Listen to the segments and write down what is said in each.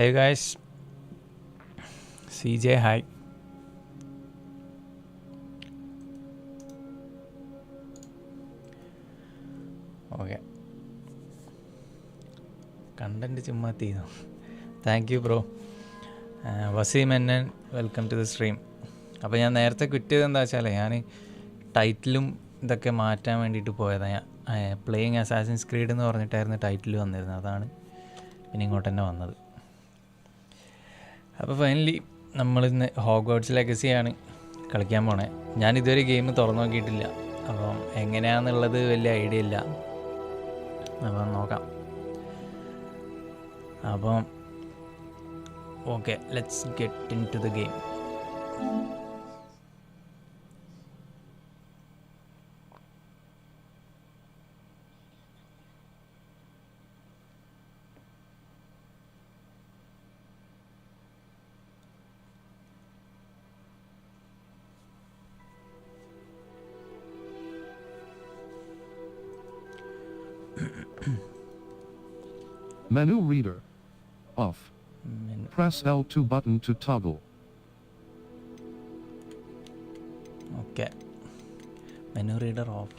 Hey guys, CJ hi. Okay. Content ചുമ്മാ തീരുന്നു. Thank you bro. Waseem എന്നൻ വെൽക്കം ടു ദ സ്ട്രീം. അപ്പോൾ ഞാൻ നേരത്തെ ക്വിറ്റ് ചെയ്തെന്താ വെച്ചാൽ ഞാൻ ടൈറ്റിലും ഇതൊക്കെ മാറ്റാൻ വേണ്ടിയിട്ട് പോയതാണ്. ഞാൻ പ്ലേയിങ് അസാസിൻസ് ക്രീഡ് എന്ന് പറഞ്ഞിട്ടായിരുന്നു ടൈറ്റിൽ വന്നിരുന്നത്. അതാണ് പിന്നെ ഇങ്ങോട്ട് തന്നെ വന്നത്. അപ്പോൾ ഫൈനലി നമ്മളിന്ന് ഹോഗ്വാർട്സ് ലെഗസിയാണ് കളിക്കാൻ പോണേ. ഞാനിതുവരെ ഗെയിം തുറന്നു നോക്കിയിട്ടില്ല, അപ്പം എങ്ങനെയാണെന്നുള്ളത് വലിയ ഐഡിയ ഇല്ല. അപ്പം നോക്കാം. അപ്പം okay, let's get into the game. Menu reader. Off. Press L2 button to toggle. Okay. Menu reader off.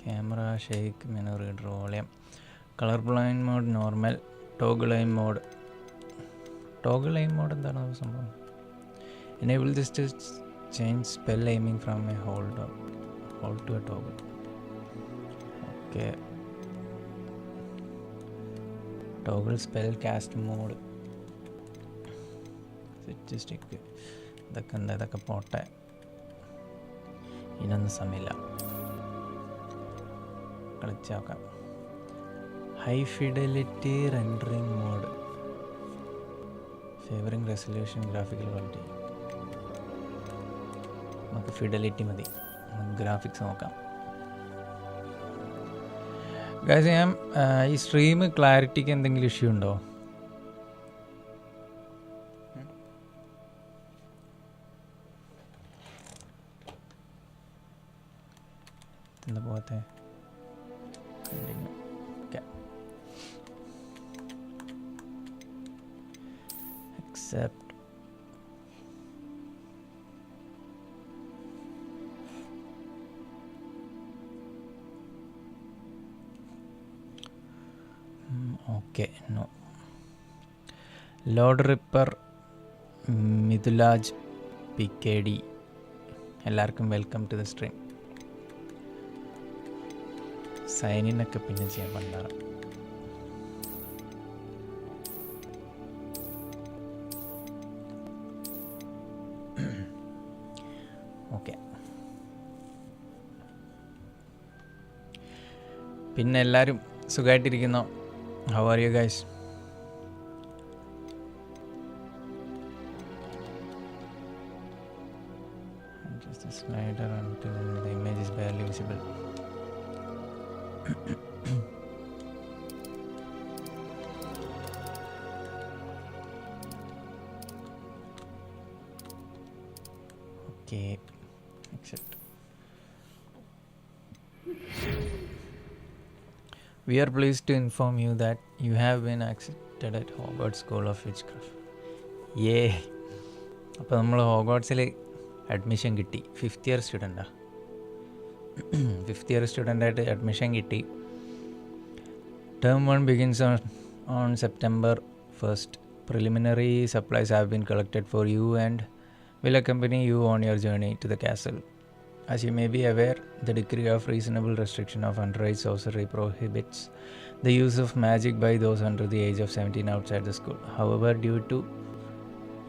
Camera shake, menu reader volume. Color blind mode normal. Toggle aim mode. Toggle aim mode എന്താണ് സംഭവം? Enable this to change spell aiming from a hold to a toggle. Okay. Toggle spell cast mode. Switch stick. ഇതൊക്കെ പോട്ടെ, ഇതിനൊന്നും സമയമില്ല, കളിച്ച് നോക്കാം. High fidelity rendering mode, favouring resolution, graphical quality. നമുക്ക് fidelity മതി, നമുക്ക് ഗ്രാഫിക്സ് നോക്കാം. ഗൈസ്, ഞാൻ ഈ സ്ട്രീം ക്ലാരിറ്റിക്ക് എന്തെങ്കിലും ഇഷ്യൂ ഉണ്ടോ? എന്താ പോകത്തെ? accept. Okay, no. Lord Ripper, Midulaj, PKD, എല്ലാവർക്കും welcome to the stream. Sign in ഒക്കെ പിന്നെ ചെയ്യാൻ പണ്ടാറ്. ഓക്കെ, പിന്നെ എല്ലാവരും സുഖമായിട്ടിരിക്കുന്നോ? How are you guys? Just a slider until the image is barely visible. Okay, accept. We are pleased to inform you that you have been accepted at Hogwarts School of Witchcraft. Yay! അപ്പോൾ നമ്മൾ ഹോഗ്വാർട്സിൽ admission കിട്ടി. 5th year സ്റ്റുഡൻറ്റാണ്. 5th year സ്റ്റുഡൻ്റായിട്ട് admission കിട്ടി. Term 1 begins on September 1st. Preliminary supplies have been collected for you and will accompany you on your journey to the castle. As you may be aware, the decree of reasonable restriction of underage sorcery prohibits the use of magic by those under the age of 17 outside the school. However, due to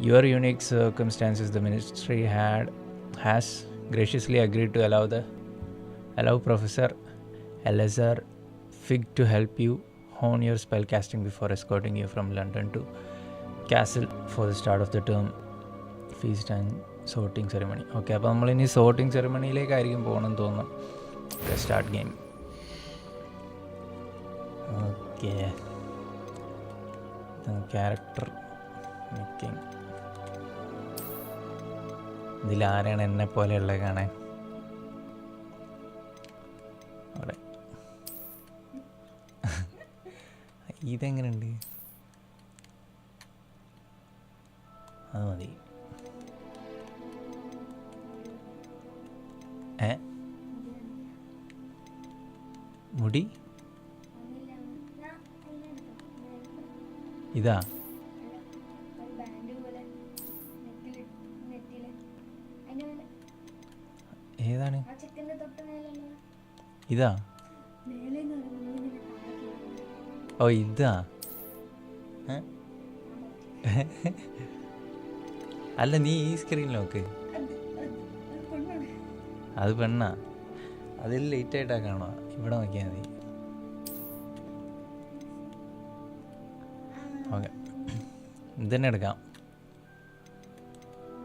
your unique circumstances, the ministry has graciously agreed to allow Professor Elazar Fig to help you hone your spell casting before escorting you from London to castle for the start of the term feast and sorting ceremony. Okay, അപ്പോൾ നമ്മളിനി sorting സെറിമണിയിലേക്കായിരിക്കും പോകണമെന്ന് തോന്നുന്നു. Start game. Okay, character making. ഇതിലാരാണ് എന്നെ പോലെയുള്ളത് കാണാൻ? അവിടെ ഇതെങ്ങനെയുണ്ട്? അത് മതി. മുടി ഇതാ ഏതാണ്? ഇതാ? ഓ ഇതാ. അല്ല നീ ഈ സ്ക്രീനിൽ നോക്ക്. അത് പെണ്ണാ. അതിൽ ലേറ്റ് ആയിട്ടാ കാണുക. ഇവിടെ നോക്കിയാൽ മതി. ഓക്കെ, ഇത് തന്നെ എടുക്കാം.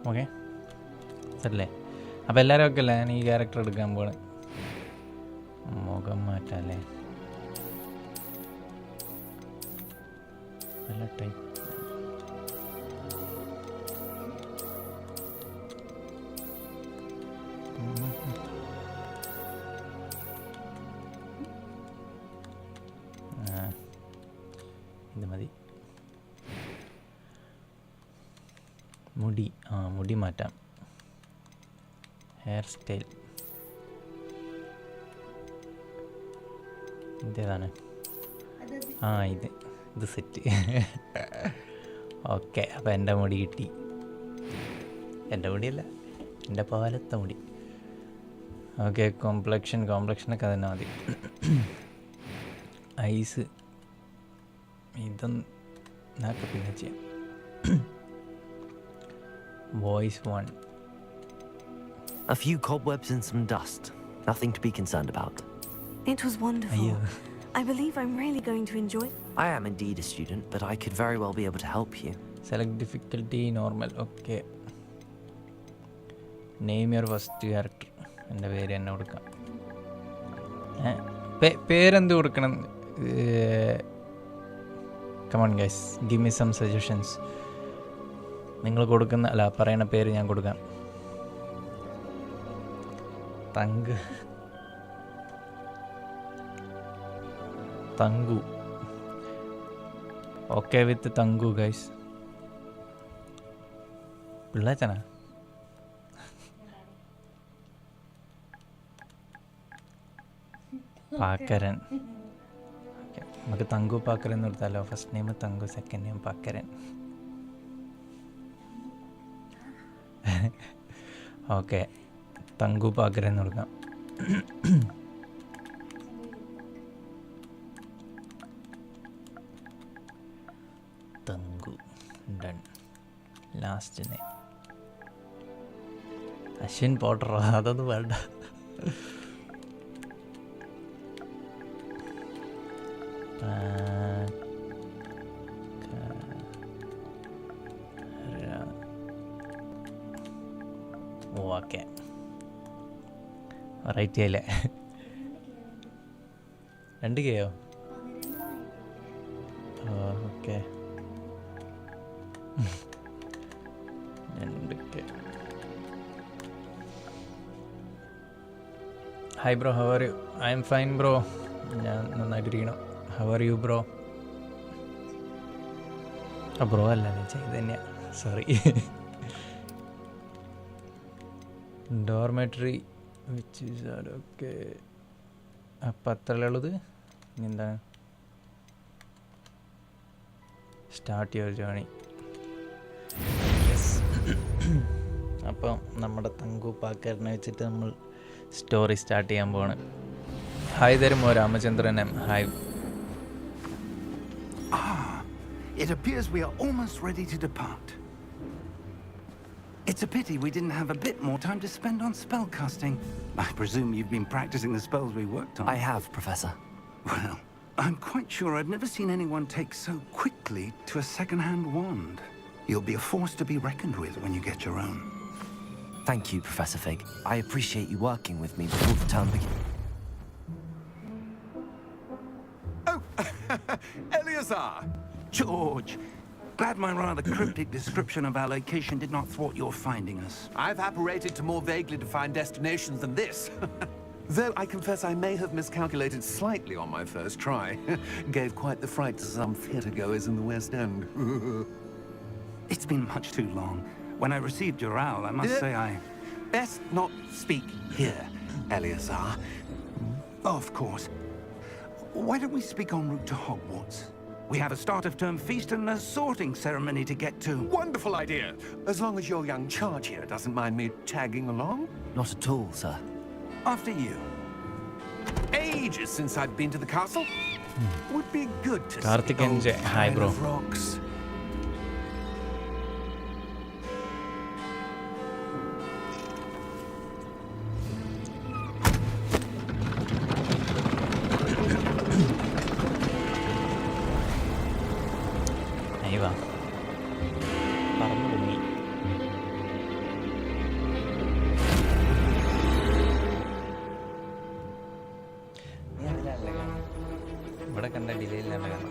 ഓക്കെ ശരിയല്ലേ? അപ്പോൾ എല്ലാവരും ഒക്കെ അല്ലേ? ഞാൻ ഈ ക്യാരക്ടർ എടുക്കാൻ പോണ്. മുഖം മാറ്റാല്ലേ? നല്ല ടൈപ്പ്. ഇത് മതി. മുടി മുടി മാറ്റാം. ഹെയർ സ്റ്റൈൽ ഇതേതാണ്? ഇത് സെറ്റ്. ഓക്കെ, അപ്പോൾ എൻ്റെ മുടി കിട്ടി. എൻ്റെ മുടിയല്ല, എൻ്റെ പാലത്തെ മുടി. ഓക്കെ, കോംപ്ലക്ഷനൊക്കെ തന്നെ മതി. ഐസ് ഇതൊക്കെ പിന്നെ ചെയ്യാം. Voice 1. A few cobwebs and some dust. Nothing to be concerned about. It was wonderful. I believe I'm really going to enjoy. I am indeed a student, but I could very well be able to help you. Select difficulty normal. Okay. Name your first character. എൻ്റെ പേര് തന്നെ കൊടുക്കാം. പേരെന്ത് കൊടുക്കണം? Come on guys, give me some suggestions. നിങ്ങൾ പറയുന്ന പേര് ഞാൻ കൊടുക്കാം. Thanku. Okay with Thanku guys. പിള്ളേച്ചനാ? പാക്കരൻ. ഓക്കെ, നമുക്ക് തങ്കു പാക്കരൻ എന്ന് കൊടുത്താലോ? First name Thanku, second name Pakkaran. Okay, Thanku Pakkaran എന്ന് കൊടുക്കാം. Thanku done. Last name Ashwin Potter. അതൊന്നും വേണ്ട. ഓക്കെ, റൈറ്റ് ചെയ്യല്ലേ? 2K? Okay, 2K. Hi bro, how are you? I am fine bro. ഞാൻ നന്നായിട്ടിരിക്കണം. How are you bro? Bro അല്ല, ഞാൻ ചെയ്ത് തന്നെയാ. Sorry. Dormitory which is okay. അപ്പം അത്രയല്ലേ ഉള്ളത്? ഇനി എന്താണ്? Start your journey. യെസ്. അപ്പം നമ്മുടെ തങ്കു പാക്കറിനെ വെച്ചിട്ട് നമ്മൾ സ്റ്റോറി സ്റ്റാർട്ട് ചെയ്യാൻ പോവാണ്. ഹായ് തരുമോ Ramachandran M? Hi. It appears we are almost ready to depart. It's a pity we didn't have a bit more time to spend on spellcasting. I presume you've been practicing the spells we worked on. I have, Professor. Well, I'm quite sure I've never seen anyone take so quickly to a second-hand wand. You'll be a force to be reckoned with when you get your own. Thank you, Professor Fig. I appreciate you working with me before the term begins. Oh, Eleazar! George! Glad my rather cryptic description of our location did not thwart your finding us. I've apparated to more vaguely defined destinations than this. Though I confess I may have miscalculated slightly on my first try. Gave quite the fright to some theatre goers in the West End. It's been much too long. When I received your owl, I must say I... Best not speak here, Eleazar. Of course. Why don't we speak en route to Hogwarts? We have a start-of-term feast and a sorting ceremony to get to. Wonderful idea. As long as your young charge here doesn't mind me tagging along. Not at all, sir. After you. Ages since I've been to the castle. Would be good to Karthik see and old Jay. Hi, pile bro. of rocks. Ahí va. പറന്നു പൊങ്ങി. ഇവിടെ കണ്ട delay ഇല്ലാണ്ട് കാണാം.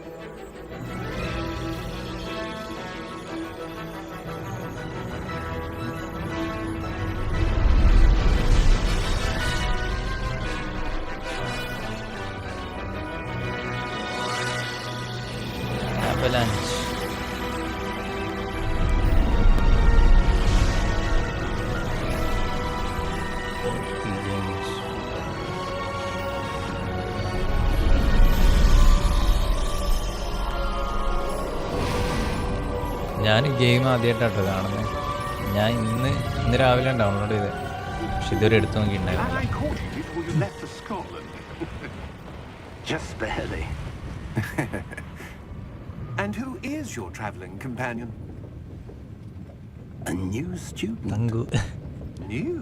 Avalanche. ഞാൻ game ആദ്യമായിട്ടാട്ടോ കാണുന്നത്. ഞാൻ ഇന്ന് രാവിലെ ഡൗൺലോഡ് ചെയ്തത്, പക്ഷെ ഇതുവരെ എടുത്തു നോക്കിയിട്ടുണ്ടായിരുന്നു. I caught you before you left for Scotland. Just barely. And who is your travelling companion? A new student. Thanku New?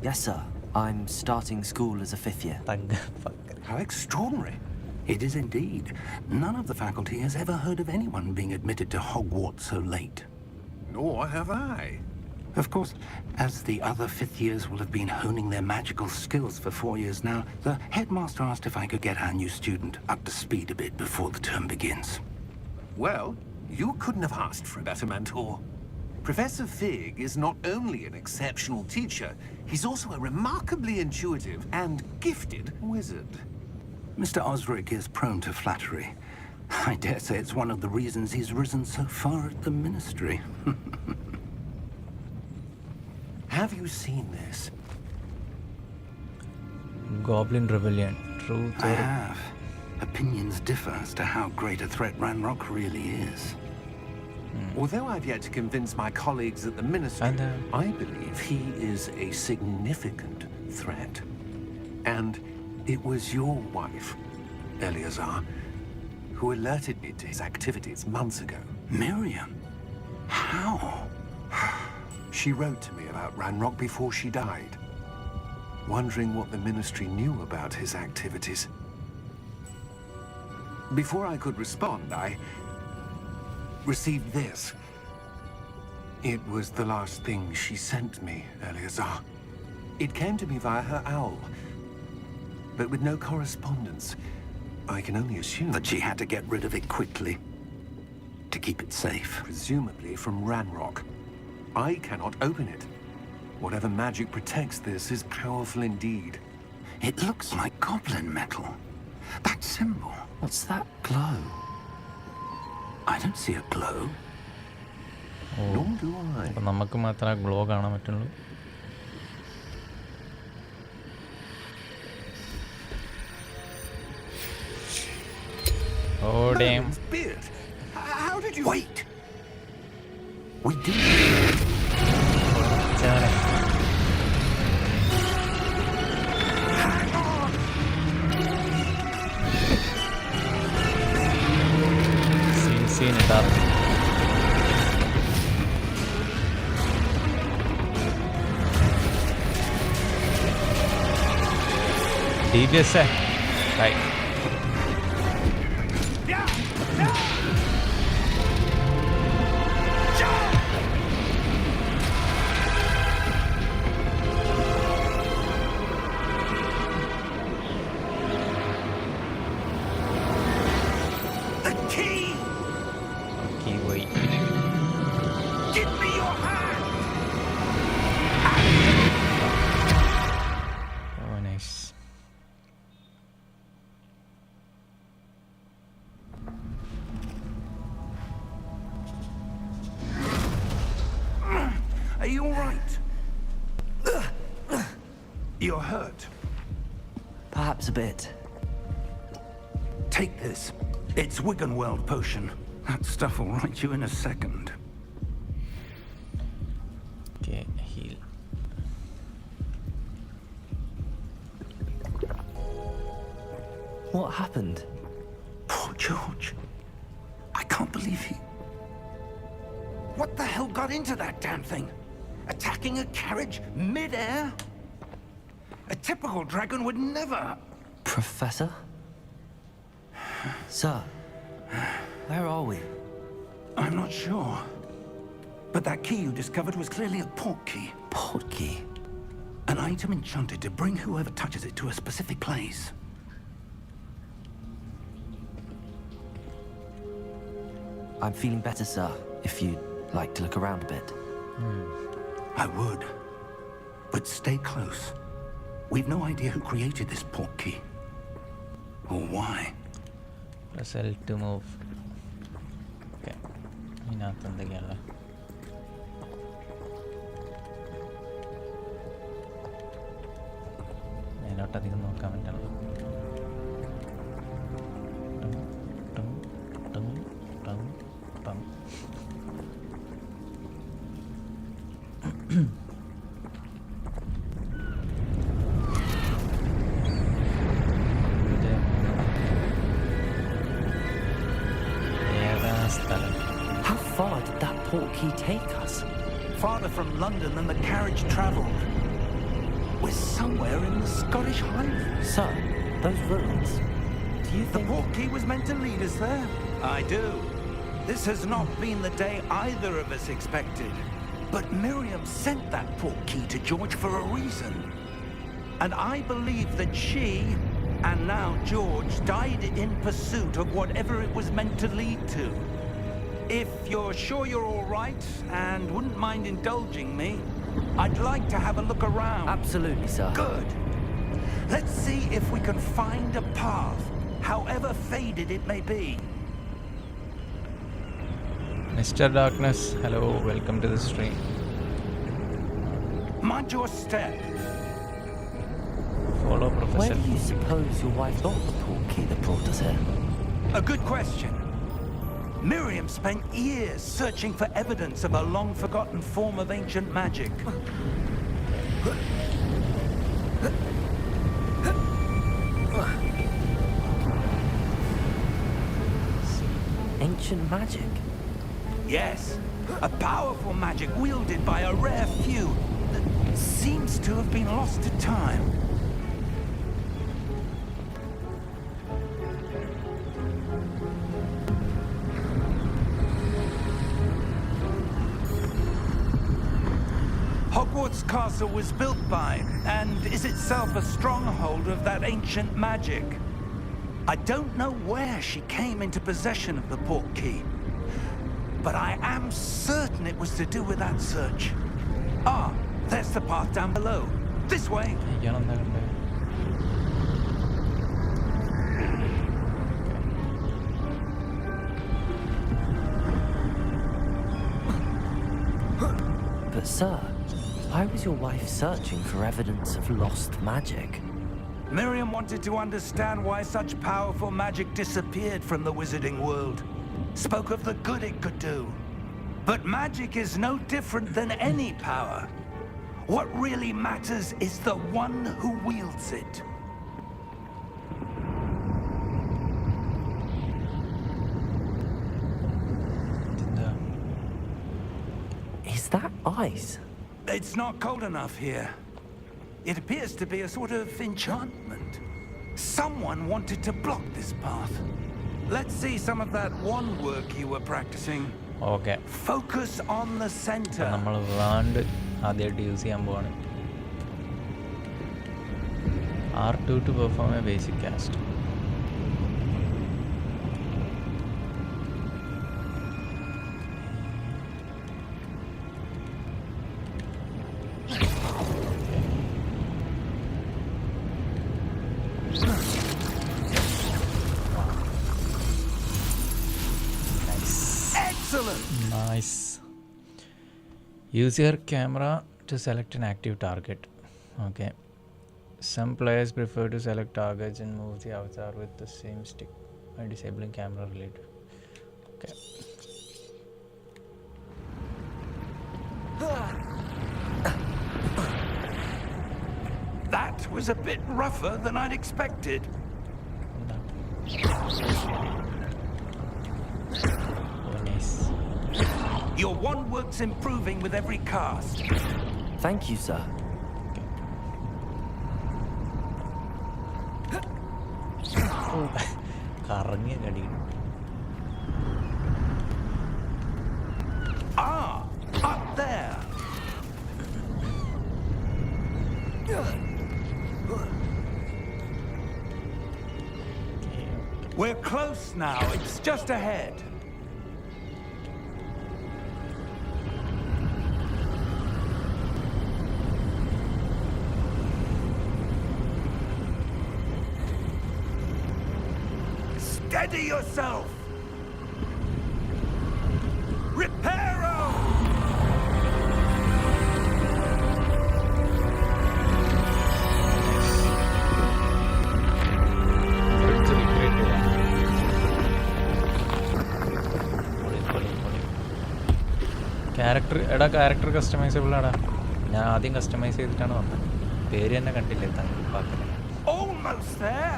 Yes, sir. I'm starting school as a 5th year. തങ്ക fuck. How extraordinary. It is indeed. None of the faculty has ever heard of anyone being admitted to Hogwarts so late. Nor have I. Of course, as the other fifth years will have been honing their magical skills for 4 years now, the headmaster asked if I could get our new student up to speed a bit before the term begins. Well, you couldn't have asked for a better mentor. Professor Fig is not only an exceptional teacher, he's also a remarkably intuitive and gifted wizard. Mr. Osric is prone to flattery. I dare say it's one of the reasons he's risen so far at the ministry. Have you seen this? Goblin Rebellion. Truth I or have. Opinions differ as to how great a threat Ranrock really is. Although I've yet to convince my colleagues at the ministry, I believe he is a significant threat. And it was your wife, Eleazar, who alerted me to his activities months ago. Miriam? How? She wrote to me about Ranrock before she died, wondering what the ministry knew about his activities. Before I could respond, I received this. It was the last thing she sent me, Eleazar. It came to me via her owl, but with no correspondence. I can only assume That she had to get rid of it quickly to keep it safe. presumably from Ranrock. I cannot open it. Whatever magic protects this is powerful indeed. It looks like goblin metal. That symbol. What's that glow? I don't see a glow. Nor do I. അപ്പം നമുക്ക് മാത്രമേ glow കാണാൻ പറ്റുള്ളൂ. Oh damn. Merlin's beard. How did you... Wait! We do. ചാനെ. Scene ഇടാറ്. DBS right. The key! Okay, wait. Give me your hand! Oh, nice. You're hurt. Perhaps a bit. Take this. It's Wiggenweld potion. That stuff will right you in a second. Okay, heal. What happened? Poor George. I can't believe he... What the hell got into that damn thing? Attacking a carriage mid-air? A typical dragon would never... Professor? Sir, where are we? I'm not sure. But that key you discovered was clearly a port key. Port key? An item enchanted to bring whoever touches it to a specific place. I'm feeling better, sir, if you'd like to look around a bit. I would. But stay close. We've no idea who created this port key. Or why. Press L to move. Okay. ഇതിനകത്ത് എന്തൊക്കെയാണല്ലോ അതിനോട്ടധികം നോക്കാൻ പറ്റണല്ലോ How far did that port key take us? Farther from London than the carriage travelled. We're somewhere in the Scottish Highlands. Sir, those ruins. Do you The think... port key was meant to lead us there? I do. This has not been the day either of us expected. But Miriam sent that port key to George for a reason. And I believe that she, and now George, died in pursuit of whatever it was meant to lead to. If you're sure you're all right and wouldn't mind indulging me, I'd like to have a look around. Absolutely, sir. Good. Let's see if we can find a path, however faded it may be. Mr. Darkness, hello, welcome to the stream. Mind your step. Follow Where Professor. do you suppose your wife got the port key that brought us here? A good question. Miriam spent years searching for evidence of a long-forgotten form of ancient magic. Ancient magic? Yes, a powerful magic wielded by a rare few that seems to have been lost to time. Hogwarts Castle was built by, and is itself a stronghold of that ancient magic. I don't know where she came into possession of the port key, but I am certain it was to do with that search. Ah, there's the path down below. This way. ഇയാളെന്താ കണ്ടേ? But sir, why was your wife searching for evidence of lost magic? Miriam wanted to understand why such powerful magic disappeared from the wizarding world. Spoke of the good it could do. But magic is no different than any power. What really matters is the one who wields it. ഇതെന്താ? Is that ice? It's not cold enough here. It appears to be a sort of enchantment. Someone wanted to block this path. Let's see some of that wand work you were practicing. Okay, Focus on the അപ്പം center. നമ്മൾ want ആദ്യമായിട്ട് use ചെയ്യാൻ പോവാണ്. R2 to perform a basic cast. Excellent. Nice. Use your camera to select an active target. Okay. Some players prefer to select targets and move the avatar with the same stick by disabling camera related. Okay. That was a bit rougher than I'd expected. Oh, nice. Your wand works improving with every cast. Thank you, sir. കറങ്ങിയ കടി. Ah, up there. We're close now. It's just ahead. Steady yourself. Reparo! Character customisable ആടാ. ഞാൻ ആദ്യം customise ചെയ്തിട്ടാണ് വന്നത്. പേര് തന്നെ കണ്ടില്ലേ താങ്കൾ? Almost there.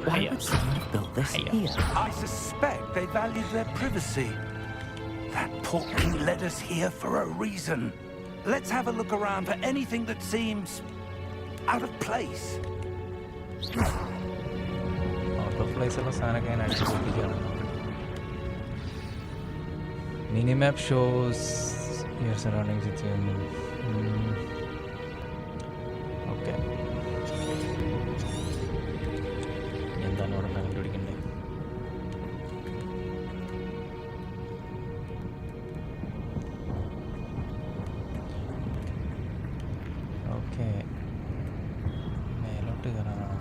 Why would someone have built this here? I suspect they valued their privacy. That portkey led us here for a reason. Let's have a look around for anything that seems out of place. Out of place ഉള്ള സാധനമൊക്കെ ഞാൻ അടിച്ചു പൊട്ടിക്കുകയാണ്. Minimap shows your surroundings with you. Okay. എന്താണ് ഇവിടെ കണ്ടുപിടിക്കണ്ടേ? Okay, മേലോട്ട് കയറാനാണോ?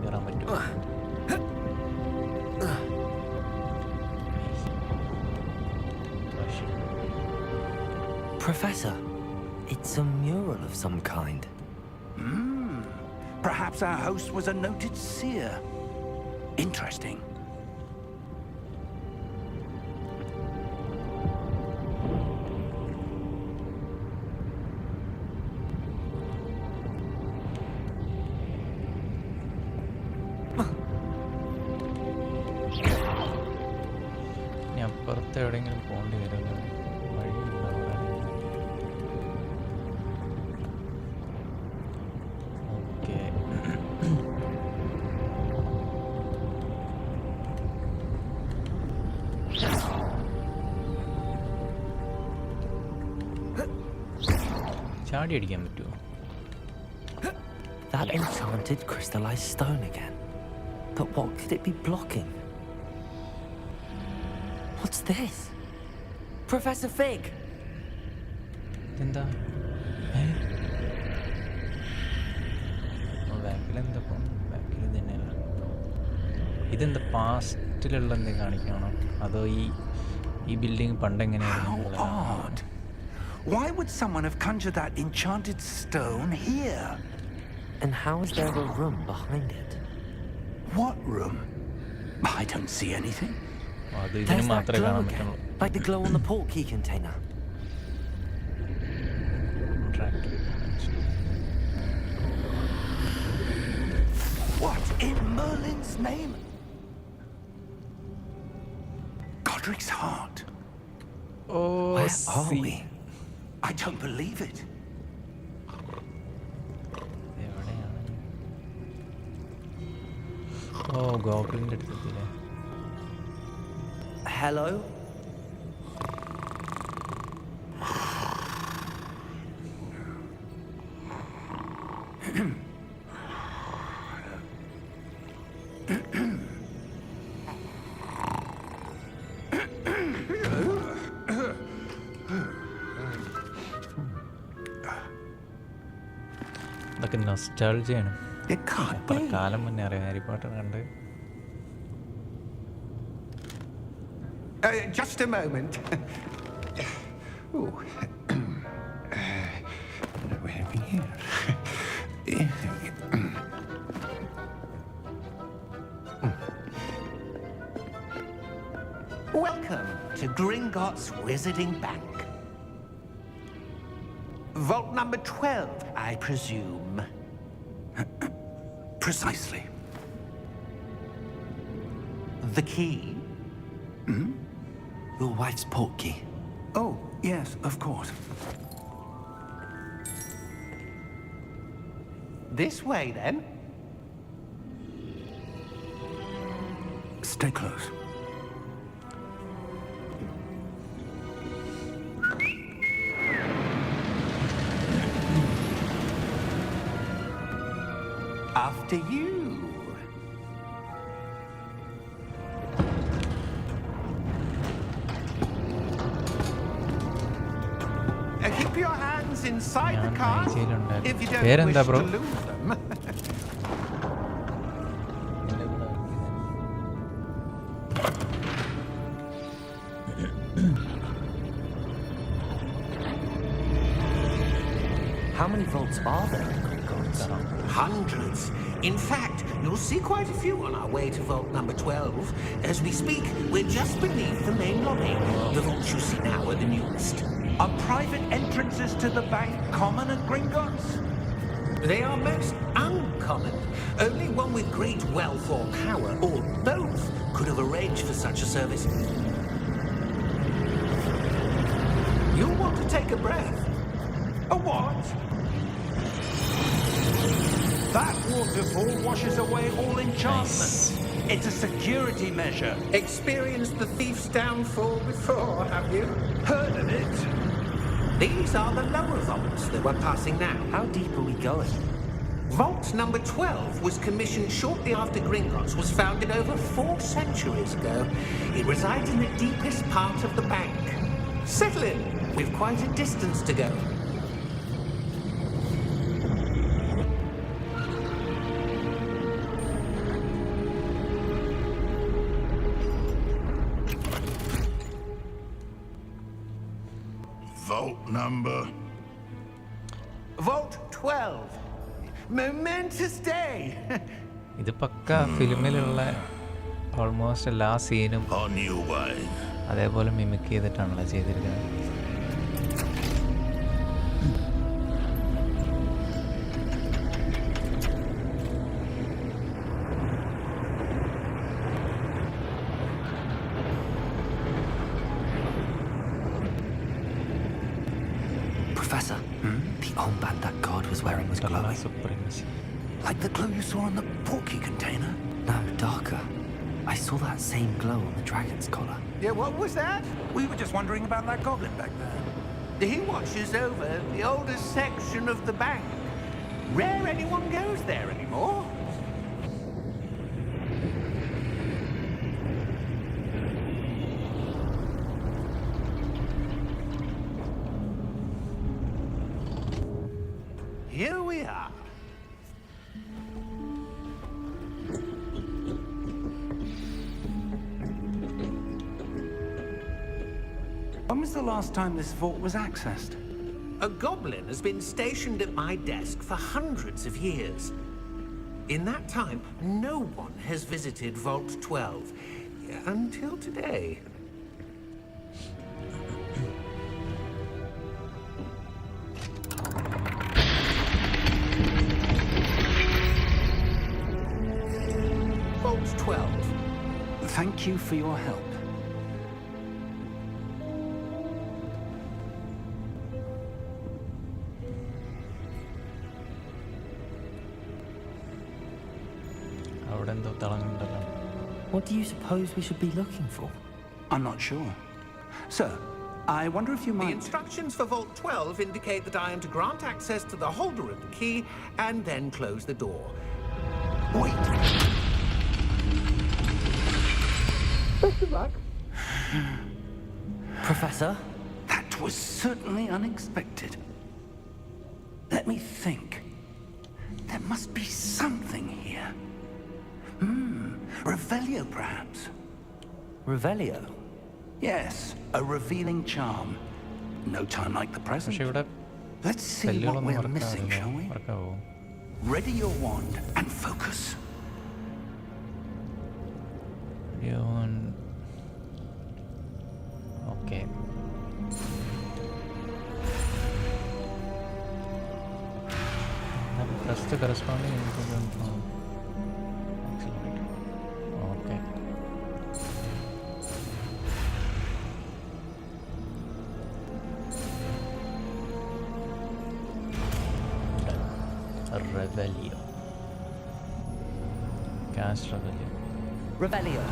കയറാൻ പറ്റുമോ? Professor, it's a mural of some kind. Perhaps our host was a noted seer. Interesting. ഇനി അപ്പുറത്ത് എവിടെയെങ്കിലും പോകേണ്ടി വരുമല്ലോ. വഴി ഉണ്ടാവില്ല. ഓക്കെ, ചാടി അടിക്കാൻ പറ്റുമോ? That enchanted crystallized stone again. But what could it be blocking? What's this? Professor Fig! എന്താ ബാക്കിലെന്താ? ബാക്കിൽ തന്നെയല്ല. ഇതെന്താ പാസ്റ്റിലുള്ള എന്തെങ്കിലും കാണിക്കണോ? അതോ ഈ building പണ്ടെങ്ങനെയായിരുന്നു? How odd. Why would someone have conjured that enchanted stone here? And how is there a room behind it? What room? I don't see anything. അത് ഇതിന് There's that മാത്രമേ glow കാണാൻ again, പറ്റുള്ളൂ. like the glow on the portkey container. What in Merlin's name? Godric's heart. Oh, Where are we? I don't believe it. എവിടെയാണ്? ഓ, ഗോബ്ലിൻ്റെ അടുത്തെത്തില്ലേ? Hello? അതൊക്കെ നൊസ്റ്റാൾജിയാണ്. It can't എത്ര be. കാലം മുന്നേ അറിയാം ഹാരി പോട്ടർ കണ്ട്. Just a moment. Ooh. Where are we here? Welcome to Gringotts Wizarding Bank. Vault number 12, I presume. Precisely. The key? Your wife's port key. Oh, yes, of course. This way, then. Stay close. After you. Keep your hands inside the car if you don't wish പേരെന്താ bro? to lose them. How many vaults are there in Gringotts? Hundreds. In fact, you'll see quite a few on our way to vault number 12. As we speak, we're just beneath the main lobby. The vaults you see now are the newest. Are private entrances to the bank common at Gringotts? They are most uncommon. Only one with great wealth or power, or both, could have arranged for such a service. You'll want to take a breath. A what? That waterfall washes away all enchantment. It's a security measure. Experienced the thief's downfall before, have you? Heard of it? These are the lower vaults that we're passing now. How deep are we going? Vault number 12 was commissioned shortly after Gringotts was founded over 4 centuries ago. It resides in the deepest part of the bank. Settle in. We've quite a distance to go. Vault number? Vault 12. Momentous day. ഇത് പക്ക ഫിലിമിലുള്ള almost എല്ലാ സീനും On your way. അതേപോലെ mimic ചെയ്തിട്ടാണല്ലോ ചെയ്തിരിക്കുന്നത്. Professor, the armband that guard was wearing was glowing. Supremacy. Like the glow you saw on the portkey container? No, darker. I saw that same glow on the dragon's collar. Yeah, what was that? We were just wondering about that goblin back there. He watches over the oldest section of the bank. Rare anyone goes there anymore. Here we are. When was the last time this vault was accessed? A goblin has been stationed at my desk for hundreds of years. In that time, no one has visited Vault 12. Until today. Vault 12. Thank you for your help. അവിടെ എന്തോ തിളങ്ങുന്നുണ്ടല്ലോ. What do you suppose we should be looking for? I'm not sure. Sir, I wonder if you The might... instructions for Vault 12 indicate that I am to grant access to the holder of the key and then close the door. Wait. Best of luck. Professor? That was certainly unexpected. Let me think. There must be something here. Revelio, perhaps? Revelio? Yes, a revealing charm. No time like the present. പക്ഷെ ഇവിടെ Let's see what സ്പെല്ലുകളൊന്നും we're missing, shall we? വർക്കാവോ? Ready your wand and focus. Okay. Press the corresponding instrument. Excellent. Okay. Revelio. Cast Revelio. Revelio.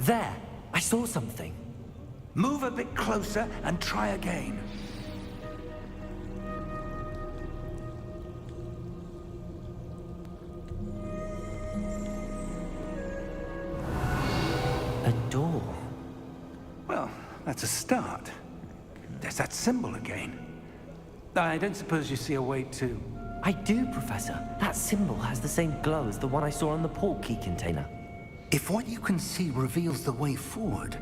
There! I saw something. Move a bit closer and try again. A door. Well, that's a start. There's that symbol again. I don't suppose you see a way to... I do, Professor. That symbol has the same glow as the one I saw on the port key container. If what you can see reveals the way forward,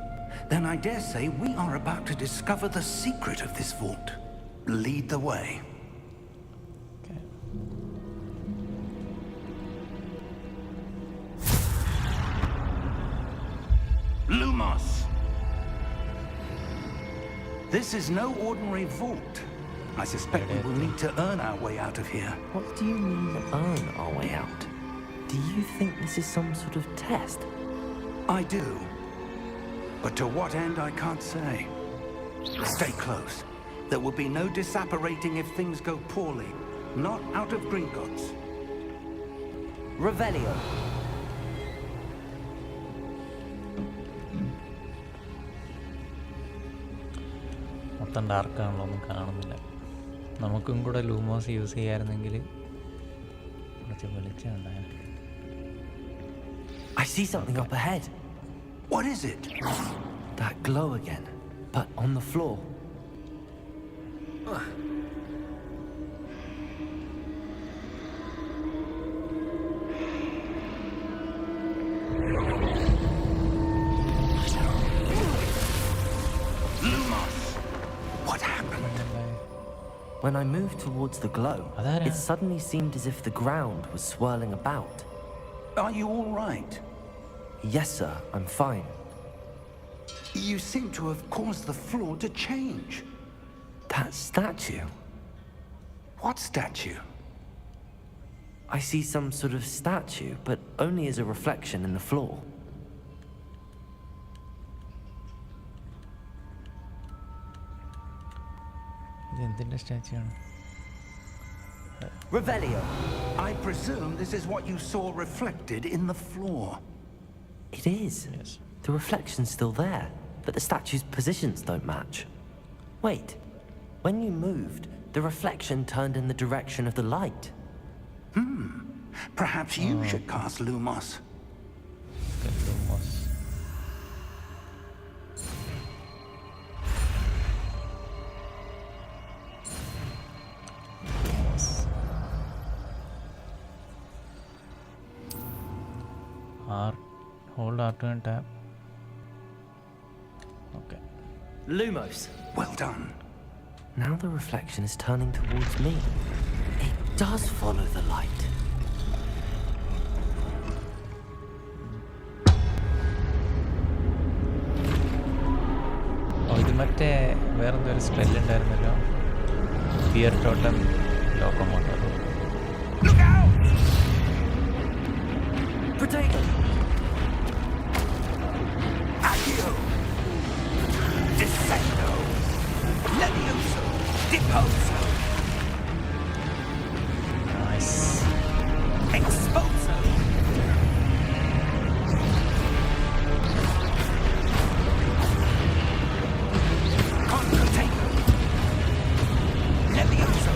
then I dare say we are about to discover the secret of this vault. Lead the way. Okay. Lumos! This is no ordinary vault. I suspect we will need to earn our way out of here. What do you mean, earn our way out? Do you think this is some sort of test? I do. But to what end, I can't say. Stay close. There will be no disapparating if things go poorly. Not out of Gringotts. Revelio. മൊത്തം ഡാർക്കാണല്ലോ, ഒന്നും കാണുന്നില്ല. നമുക്കും കൂടെ Lumos use ചെയ്യായിരുന്നെങ്കിൽ കുറച്ച് വെളിച്ചമുണ്ടായ. I see something up ahead. What is it? That glow again, but on the floor. Lumos! What happened? When I moved towards the glow, Adara. it suddenly seemed as if the ground was swirling about. Are you all right? Yes, sir, I'm fine. You seem to have caused the floor to change. That statue. What statue? I see some sort of statue, but only as a reflection in the floor. ഇതെന്തിൻ്റെ statue ആണ്? Revelio. I presume this is what you saw reflected in the floor. It is. Yes. The reflection's still there, but the statue's positions don't match. Wait. When you moved, the reflection turned in the direction of the light. Perhaps you should cast Lumos. Lumos. Hold R2 and tab. Okay. Lumos. Well done. Now the reflection is turning towards me. It does follow the light. ഇത് മറ്റേ വേറെന്തൊരു സ്പെല്ലുണ്ടായിരുന്നല്ലോ, fear ടോട്ടം locomotor. Look out! Potato! Accio! Descendo! Levioso! Deposo! Nice. Exposo! Concotato! Levioso!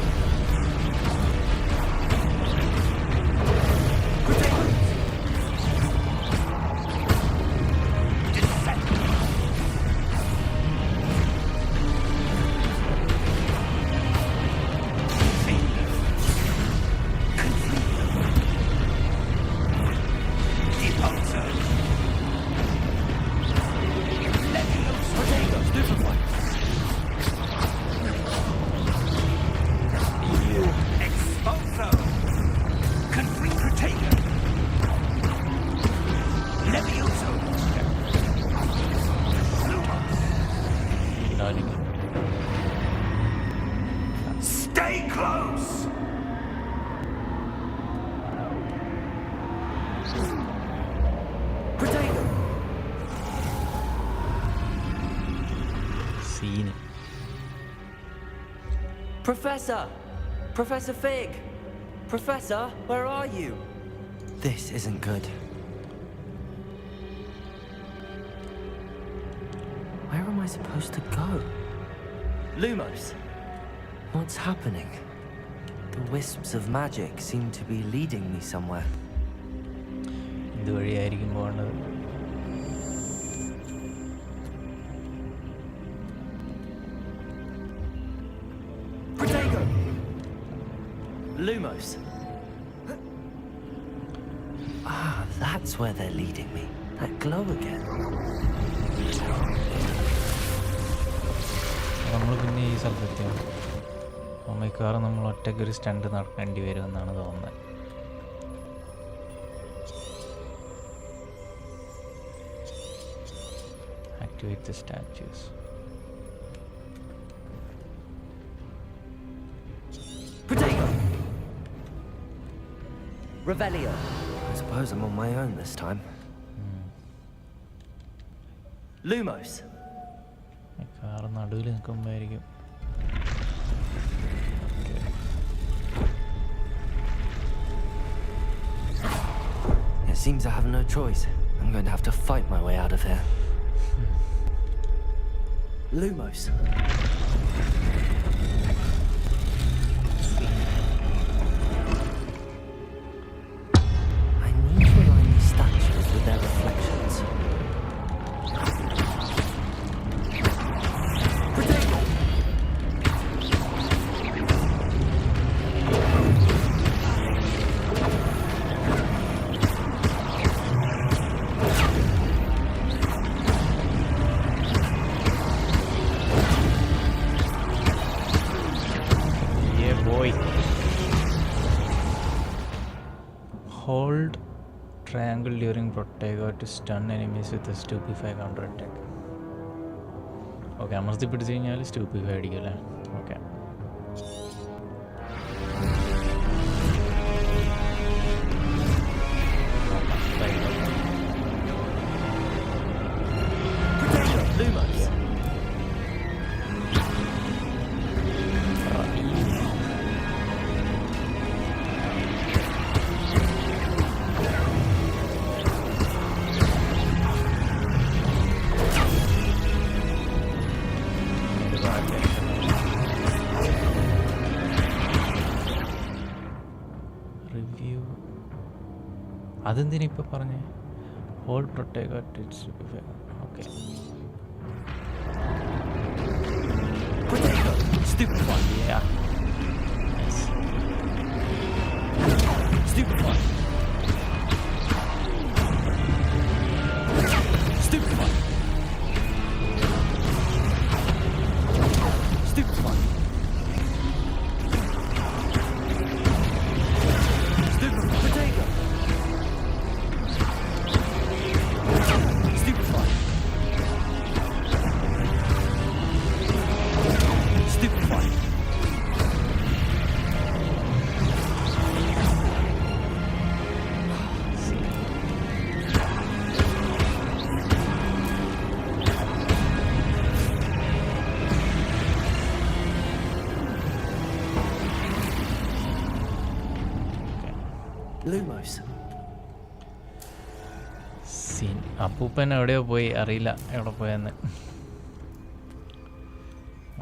Potato! Professor! Professor Fig! Professor, where are you? This isn't good. Where am I supposed to go? Lumos! What's happening? The wisps of magic seem to be leading me somewhere. ഇതുവഴിയായിരിക്കും പോകേണ്ടത്. Protego! Lumos. Ah, that's where they're leading me. That glow again. നമ്മൾ പിന്നെ ഈ സ്ഥലത്തെത്തിയാണ്. മിക്കവാറും നമ്മൾ ഒറ്റയ്ക്ക് ഒരു stunt നടക്കേണ്ടി വരുമെന്നാണ് തോന്നുന്നത്. Activate the statues. Protego! Revelio. I suppose I'm on my own this time. Lumos. മിക്കവാറും നടുവിൽ നിൽക്കുമ്പോഴായിരിക്കും. It seems I have no choice. I'm going to have to fight my way out of here. Lumos. I need to align these statues with their reflections. Protego! Hold triangle during Protego to stun enemies with a stupefy counter attack. Okay, അമർത്തി പിടിച്ച് കഴിഞ്ഞാൽ സ്റ്റൂപ്പിഫൈ അടിക്കും അല്ലേ? Okay. Lumos. Review അതെന്തിനാ ഇപ്പോൾ പറഞ്ഞേ? Hold Protego to stupefy. Okay. Protego. Stupefy. Yeah. Nice. Stupefy. Stupefy. Stupefy. Stupefy. Protego. Stupefy. Stupefy. Lumos. Scene. അപ്പൂപ്പൻ എവിടെയോ പോയി, അറിയില്ല എവിടെ പോയെന്ന്.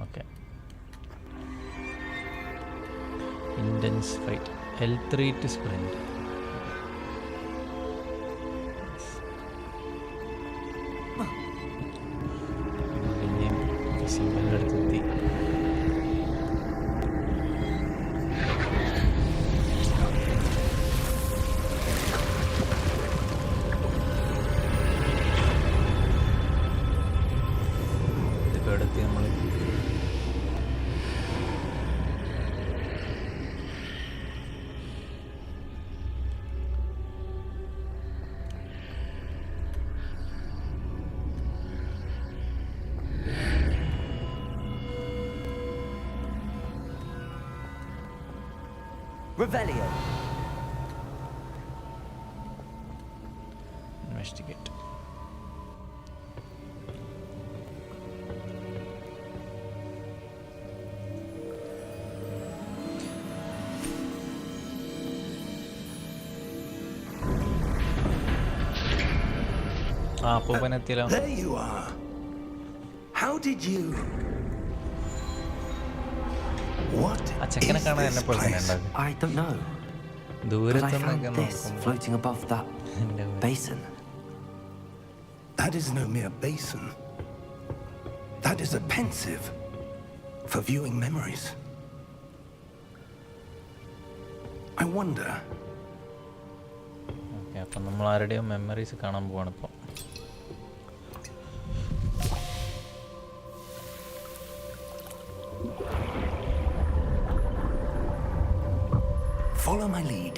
Okay. Intense fight. L3 to sprint. പിന്നെയും സിമ്പിൾ അടുത്തെത്തി. ഇതൊക്കെ എടുത്ത് നമ്മൾ Revelio. ഇൻവെസ്റ്റിഗേറ്റ്. അപ്പൂപ്പനെത്തിയല്ലോ. There you are. How did you? What ആ ചെക്കനെ is കാണാൻ this എന്നെ പോലെ തന്നെ place? ഉണ്ടാകും. I don't know. But I ദൂരത്തുനിന്നൊക്കെ found this നോക്കുമ്പോൾ floating above that എൻ്റെ പോലെ. basin. That is no mere basin. That is a pensive for viewing memories. I wonder. Okay, അപ്പം നമ്മൾ ആരുടെയോ മെമ്മറീസ് കാണാൻ പോവാണ് ഇപ്പോൾ. Follow my lead.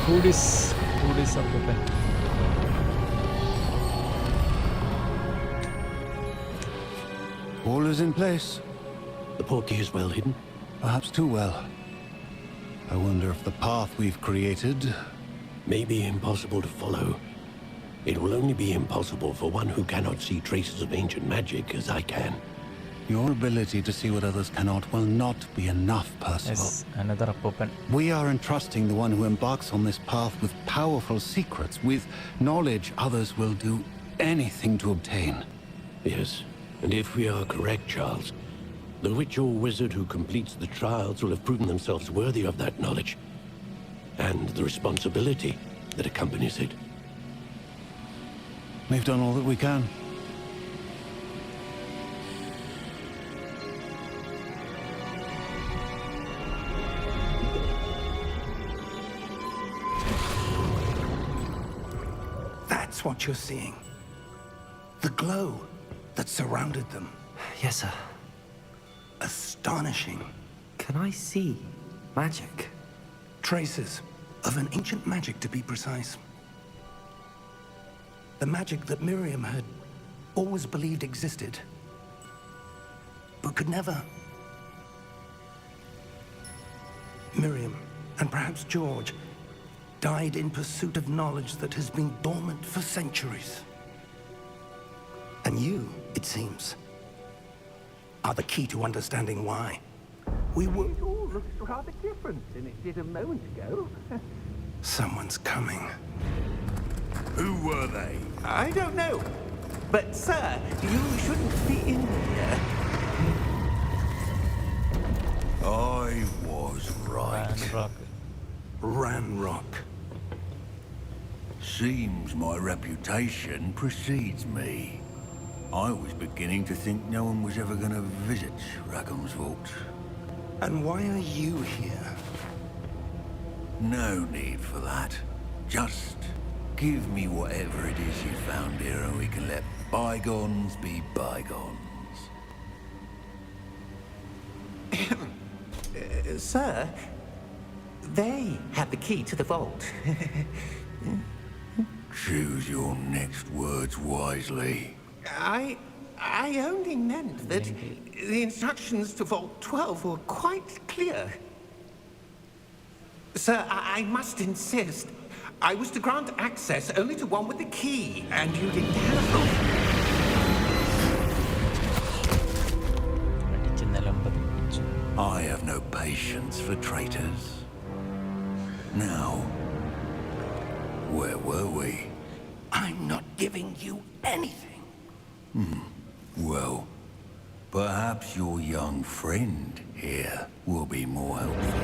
Who is അപ്പൂപ്പൻ? All is in place. The portkey is well hidden. Perhaps too well. I wonder if the path we've created... May be impossible to follow. It will only be impossible for one who cannot see traces of ancient magic as I can. Your ability to see what others cannot will not be enough, Percival. Yes, another അപ്പൂപ്പൻ. We are entrusting the one who embarks on this path with powerful secrets, with knowledge others will do anything to obtain. Yes, and if we are correct, Charles, the witch or wizard who completes the trials will have proven themselves worthy of that knowledge and the responsibility that accompanies it. We've done all that we can. That's what you're seeing. The glow that surrounded them. Yes, sir. Astonishing. Can I see magic? Traces of an ancient magic, to be precise. The magic that Miriam had always believed existed, but could never. Miriam, and perhaps George, died in pursuit of knowledge that has been dormant for centuries. And you, it seems, are the key to understanding why. We were... It all looks rather different than it did a moment ago. Someone's coming. Who were they? I don't know. But, sir, you shouldn't be in here. I was right. Ranrock. Seems my reputation precedes me. I was beginning to think no one was ever going to visit Rackham's vault. And why are you here? No need for that. Just give me whatever it is you found here and we can let bygones be bygones. Sir, they have the key to the vault. Choose your next words wisely. I only meant that the instructions to Vault 12 were quite clear. Sir, I must insist. I was to grant access only to one with the key, and you didn't have them. I have no patience for traitors. Now, where were we? I'm not giving you anything. Well, perhaps your young friend here will be more helpful.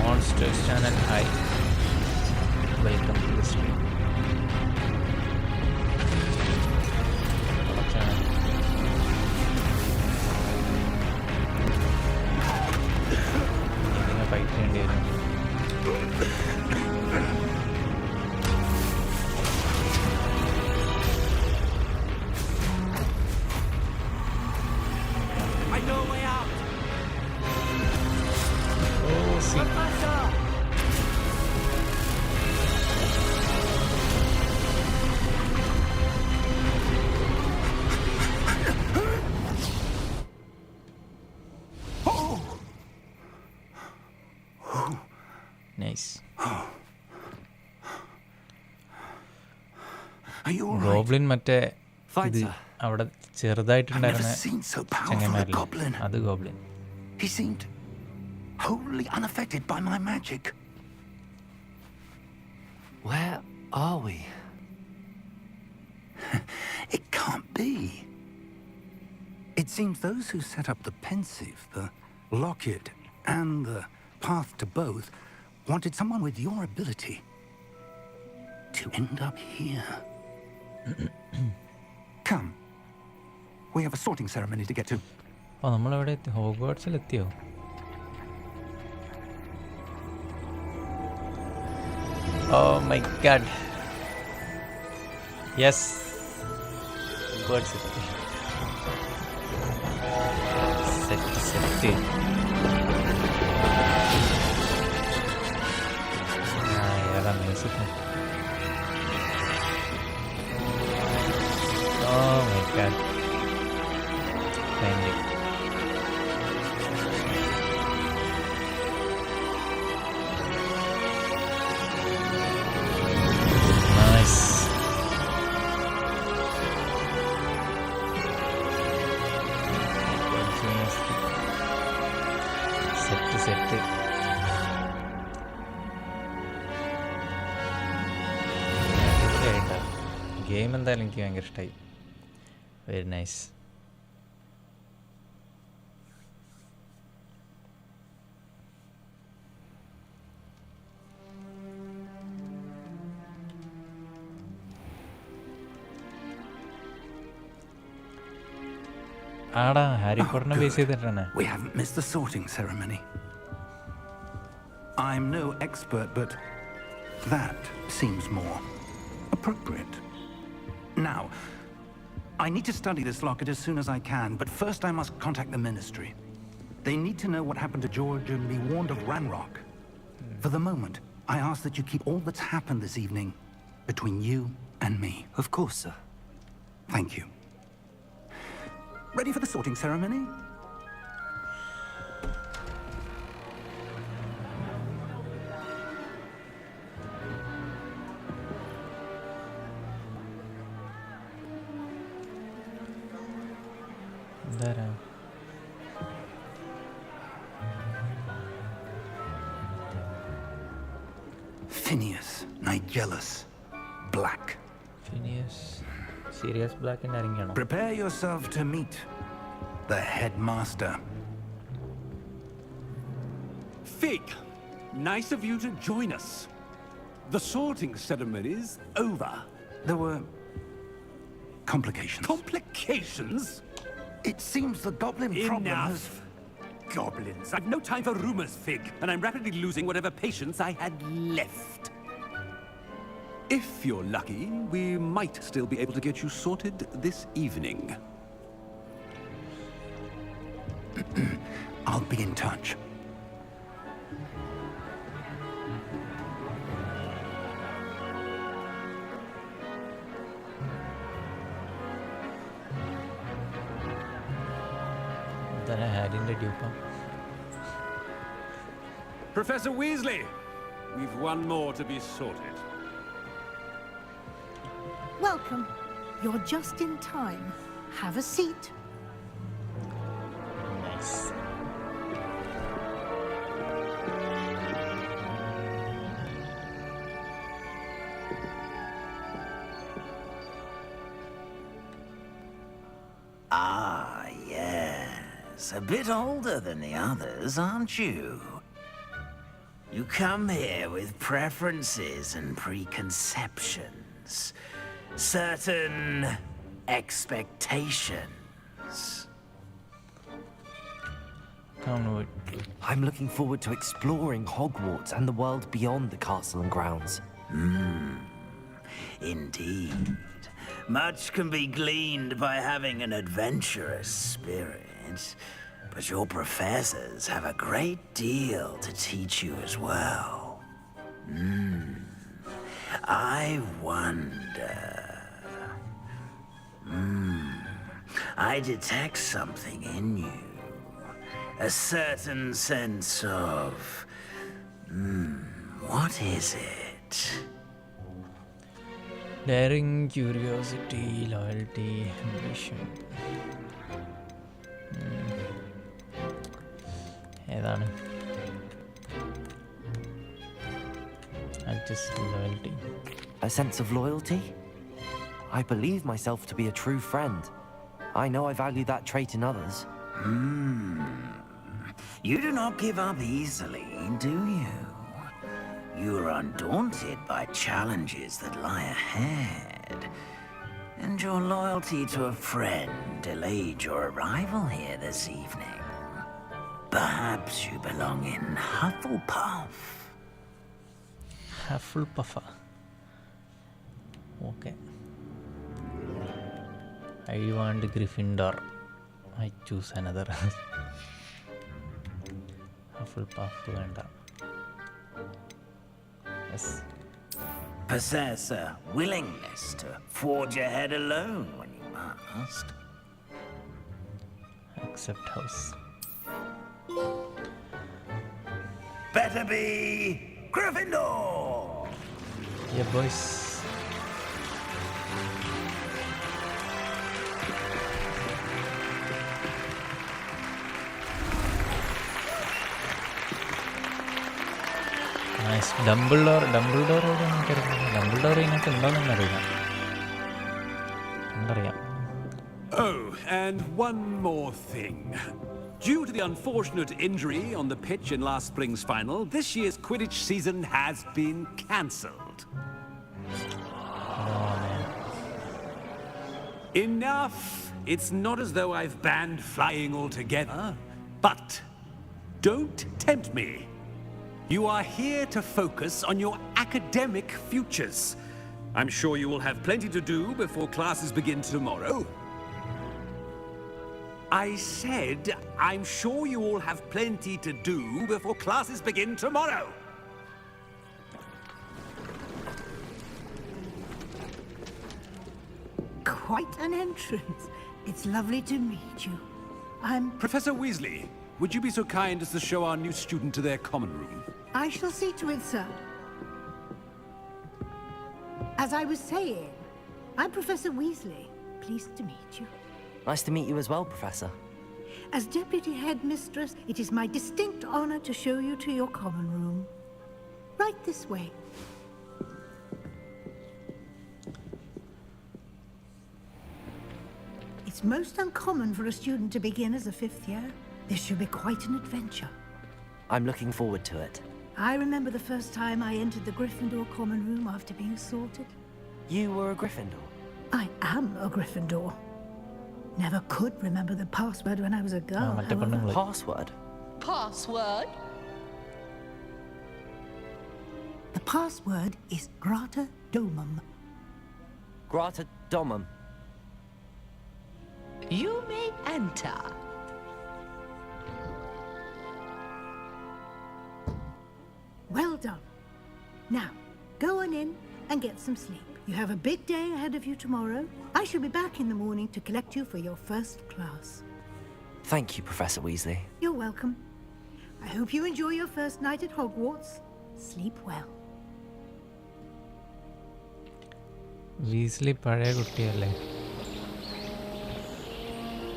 Monsters channel hi. Welcome to the stream. Fight I know a way out. Oh, see. Nice. Are you all right? Goblin മറ്റേ Fine, ഇത് sir. അവിടെ I've never ചെറുതായിട്ടുണ്ടായിരുന്ന seen so powerful a ചങ്ങന്മാരില്ലേ, goblin. അത് goblin. He seemed wholly unaffected by my magic. Where are we? It can't be. It seems those who set up the pensive, the locket, and the path to both wanted someone with your ability to end up here. Come. We have a sorting ceremony to get to. ഓ, നമ്മളെവിടെ എത്തി? ഹോഗ്വാർട്സിൽ എത്തിയോ? Oh my god. Yes. Hogwarts എത്തി. Set. ഏതാ music? Oh my god. Finally. Nice. Set. Game എന്തായാലും എനിക്ക് ഭയങ്കര ഇഷ്ടമായി. Very nice. ആടാ ഹാരി പോട്ടറിനെ ബേസ് ചെയ്തിട്ടാണ്. We haven't missed the sorting ceremony. I'm no expert, but that seems more appropriate. Now, I need to study this locket as soon as I can, but first I must contact the Ministry. They need to know what happened to George and be warned of Ranrock. For the moment, I ask that you keep all that's happened this evening between you and me. Of course, sir. Thank you. Ready for the sorting ceremony? എന്താരാ? Phineas Nigellus Black. Phineas Sirius ബ്ലാക്കിൻ്റെ ആരെങ്കിലാണോ? Prepare yourself to meet the headmaster. Fig, nice of you to join us. The sorting ceremony's over. There were complications. Complications? It seems the goblin problem has... Enough. Goblins. I've no time for rumors, Fig, and I'm rapidly losing whatever patience I had left. If you're lucky, we might still be able to get you sorted this evening. I'll be in touch. എന്താ ഹാരിൻ്റെ ഡ്യൂപ്പാ? Professor Weasley, we've one more to be sorted. Welcome. You're just in time. Have a seat. Nice. Ah, yes. A bit older than the others, aren't you? You come here with preferences and preconceptions. Certain expectations. I'm looking forward to exploring Hogwarts and the world beyond the castle and grounds. Indeed. Much can be gleaned by having an adventurous spirit, but your professors have a great deal to teach you as well. I wonder... I detect something in you. A certain sense of... What is it? Daring, curiosity, loyalty, ambition. ഏതാണ്? Just loyalty. A sense of loyalty? I believe myself to be a true friend. I know I value that trait in others. You do not give up easily, do you? You are undaunted by challenges that lie ahead. And your loyalty to a friend delayed your arrival here this evening. Perhaps you belong in Hufflepuff. Hufflepuff. Okay. I want Gryffindor. I choose another. Hufflepuff വേണ്ട. Yes. Possess a willingness to forge ahead alone when you must. Accept house. Better be Gryffindor! Yeah, boys. Nice. Dumbledore ഇതിനകത്ത് ഉണ്ടോയെന്ന് അറിയാം. Oh, and one more thing. Due to the unfortunate injury on the pitch in last spring's final, this year's Quidditch season has been cancelled. Oh, man. Enough! It's not as though I've banned flying altogether, but don't tempt me. You are here to focus on your academic futures. I'm sure you will have plenty to do before classes begin tomorrow. I said, I'm sure you all have plenty to do before classes begin tomorrow. Quite an entrance. It's lovely to meet you. I'm... Professor Weasley, would you be so kind as to show our new student to their common room? I shall see to it, sir. As I was saying, I'm Professor Weasley. Pleased to meet you. Nice to meet you as well, Professor. As Deputy Headmistress, it is my distinct honor to show you to your common room. Right this way. It's most uncommon for a student to begin as a fifth year. This should be quite an adventure. I'm looking forward to it. I remember the first time I entered the Gryffindor common room after being sorted. You were a Gryffindor? I am a Gryffindor. Never could remember the password when I was a girl. Password? Password? The password is Grata Domum. Grata Domum. You may enter. Well done. Now, go on in and get some sleep. You have a big day ahead of you tomorrow. I shall be back in the morning to collect you for your first class. Thank you, Professor Weasley. You're welcome. I hope you enjoy your first night at Hogwarts. Sleep well. Weasley പഴയ കുട്ടിയല്ലേ?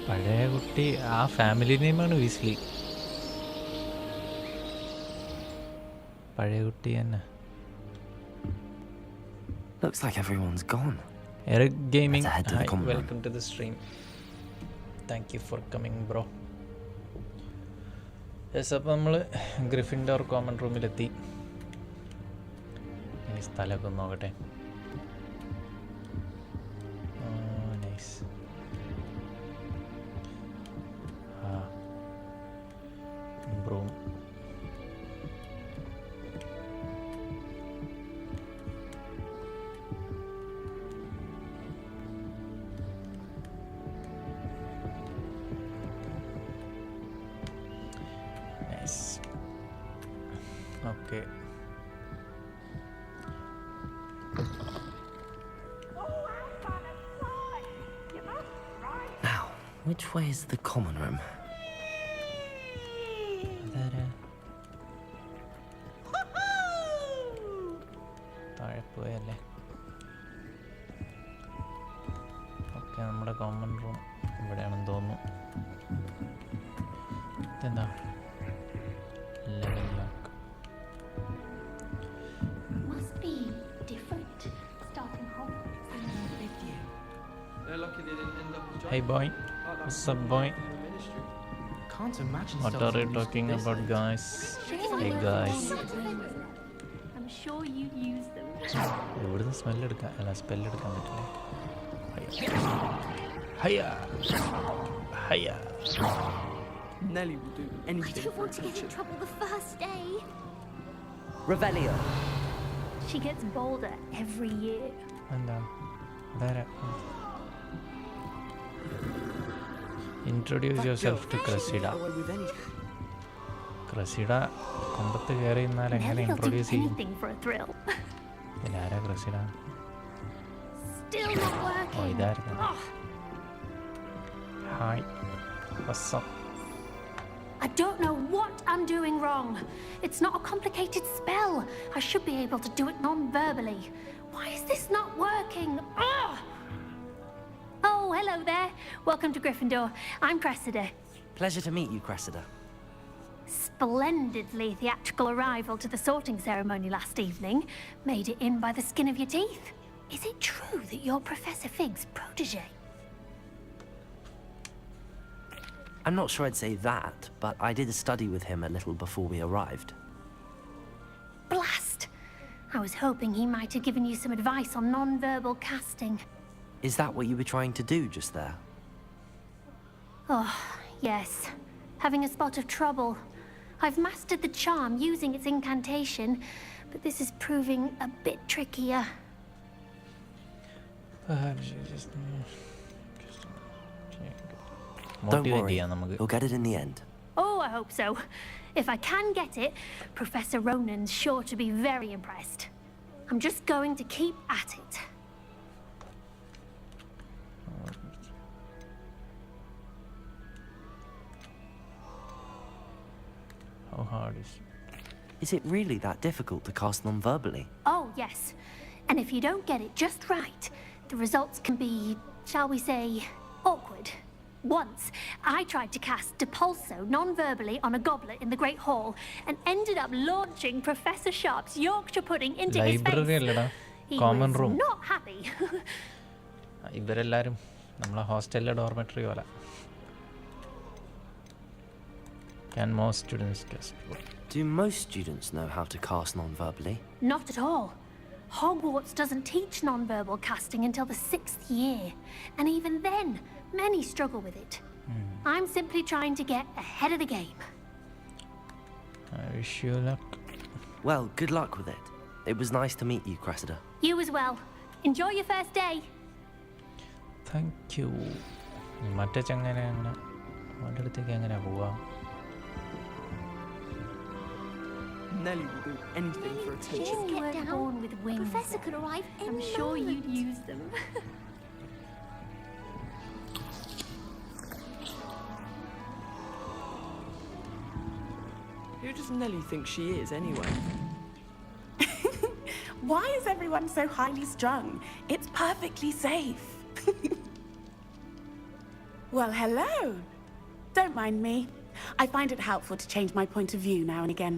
പഴയ കുട്ടി ആ family നെയിമാണ് Weasley. പഴയ കുട്ടി തന്നെ. Looks like everyone's gone. Eric Gaming, Let's head to the hi, common room. welcome to the stream. Thank you for coming, bro. Yes, അപ്പോൾ നമ്മൾ ഗ്രിഫിൻഡോർ കോമൺ റൂമിലെത്തി. ഈ സ്ഥലമൊക്കെ ഒന്ന് നോക്കട്ടെ. Nice. Broom. Okay. Now, which way is the common room? ഇതെന്താ? Level lock. Must be different starting Hogwarts. They're lucky they didn't end up with Hey boy, what's up boy? Can't imagine. What are you talking about, guys? Hey guys. I'm sure you use them. ഇവിടുന്ന് smell എടുക്കാൻ അല്ല spell എടുക്കാൻ പറ്റില്ല. ഹയ്യ ഹയ്യ. Nelly will do anything. I don't want to get in trouble the first day. Revelio. She gets bolder every year. എന്താ അതാരാ? Introduce yourself to Cressida. Cressida കൊമ്പത്ത് കയറി എന്നാൽ എങ്ങനെ ഇൻട്രൊഡ്യൂസ് ചെയ്യും? Anything for a thrill. ഇതാരാ Cressida? Still not working. ഓ ഇതായിരുന്നു. Hi. What's up? I don't know what I'm doing wrong. It's not a complicated spell. I should be able to do it non-verbally. Why is this not working? Ugh! Oh, hello there. Welcome to Gryffindor. I'm Cressida. Pleasure to meet you, Cressida. Splendidly theatrical arrival to the sorting ceremony last evening. Made it in by the skin of your teeth. Is it true that you're Professor Fig's protege? I'm not sure I'd say that, but I did study with him a little before we arrived. Blast! I was hoping he might have given you some advice on non-verbal casting. Is that what you were trying to do just there? Oh, yes. Having a spot of trouble. I've mastered the charm using its incantation, but this is proving a bit trickier. Perhaps you just Don't worry, you'll get it in the end. Oh, I hope so. If I can get it, Professor Ronan's sure to be very impressed. I'm just going to keep at it. How hard is it? Is it really that difficult to cast non-verbally? Oh, yes. And if you don't get it just right, the results can be, shall we say, awkward. Once, I tried to cast Depulso non-verbally on a goblet in the Great Hall and ended up launching Professor Sharp's Yorkshire pudding into his face. He Common was room. not happy. ഇവരെല്ലാരും നമ്മളെ ഹോസ്റ്റലിലെ dormitory പോലെ. Can most students cast? Do most students know how to cast non-verbally? Not at all. Hogwarts doesn't teach non-verbal casting until the 6th year. And even then, many struggle with it. I'm simply trying to get ahead of the game. I wish you luck. Well, good luck with it. It was nice to meet you, Cressida. You as well. Enjoy your first day. Thank you. മറ്റേ ചങ്ങനെ അങ്ങനെ അവൻ്റെ അടുത്തേക്ക് എങ്ങനെയാ പോവാ? Nelly will do anything for attention. Just get down. Born with wings. Professor could arrive any I'm sure moment. you'd use them. Who does Nelly think she is, anyway? Why is everyone so highly strung? It's perfectly safe. Well, hello. Don't mind me. I find it helpful to change my point of view now and again.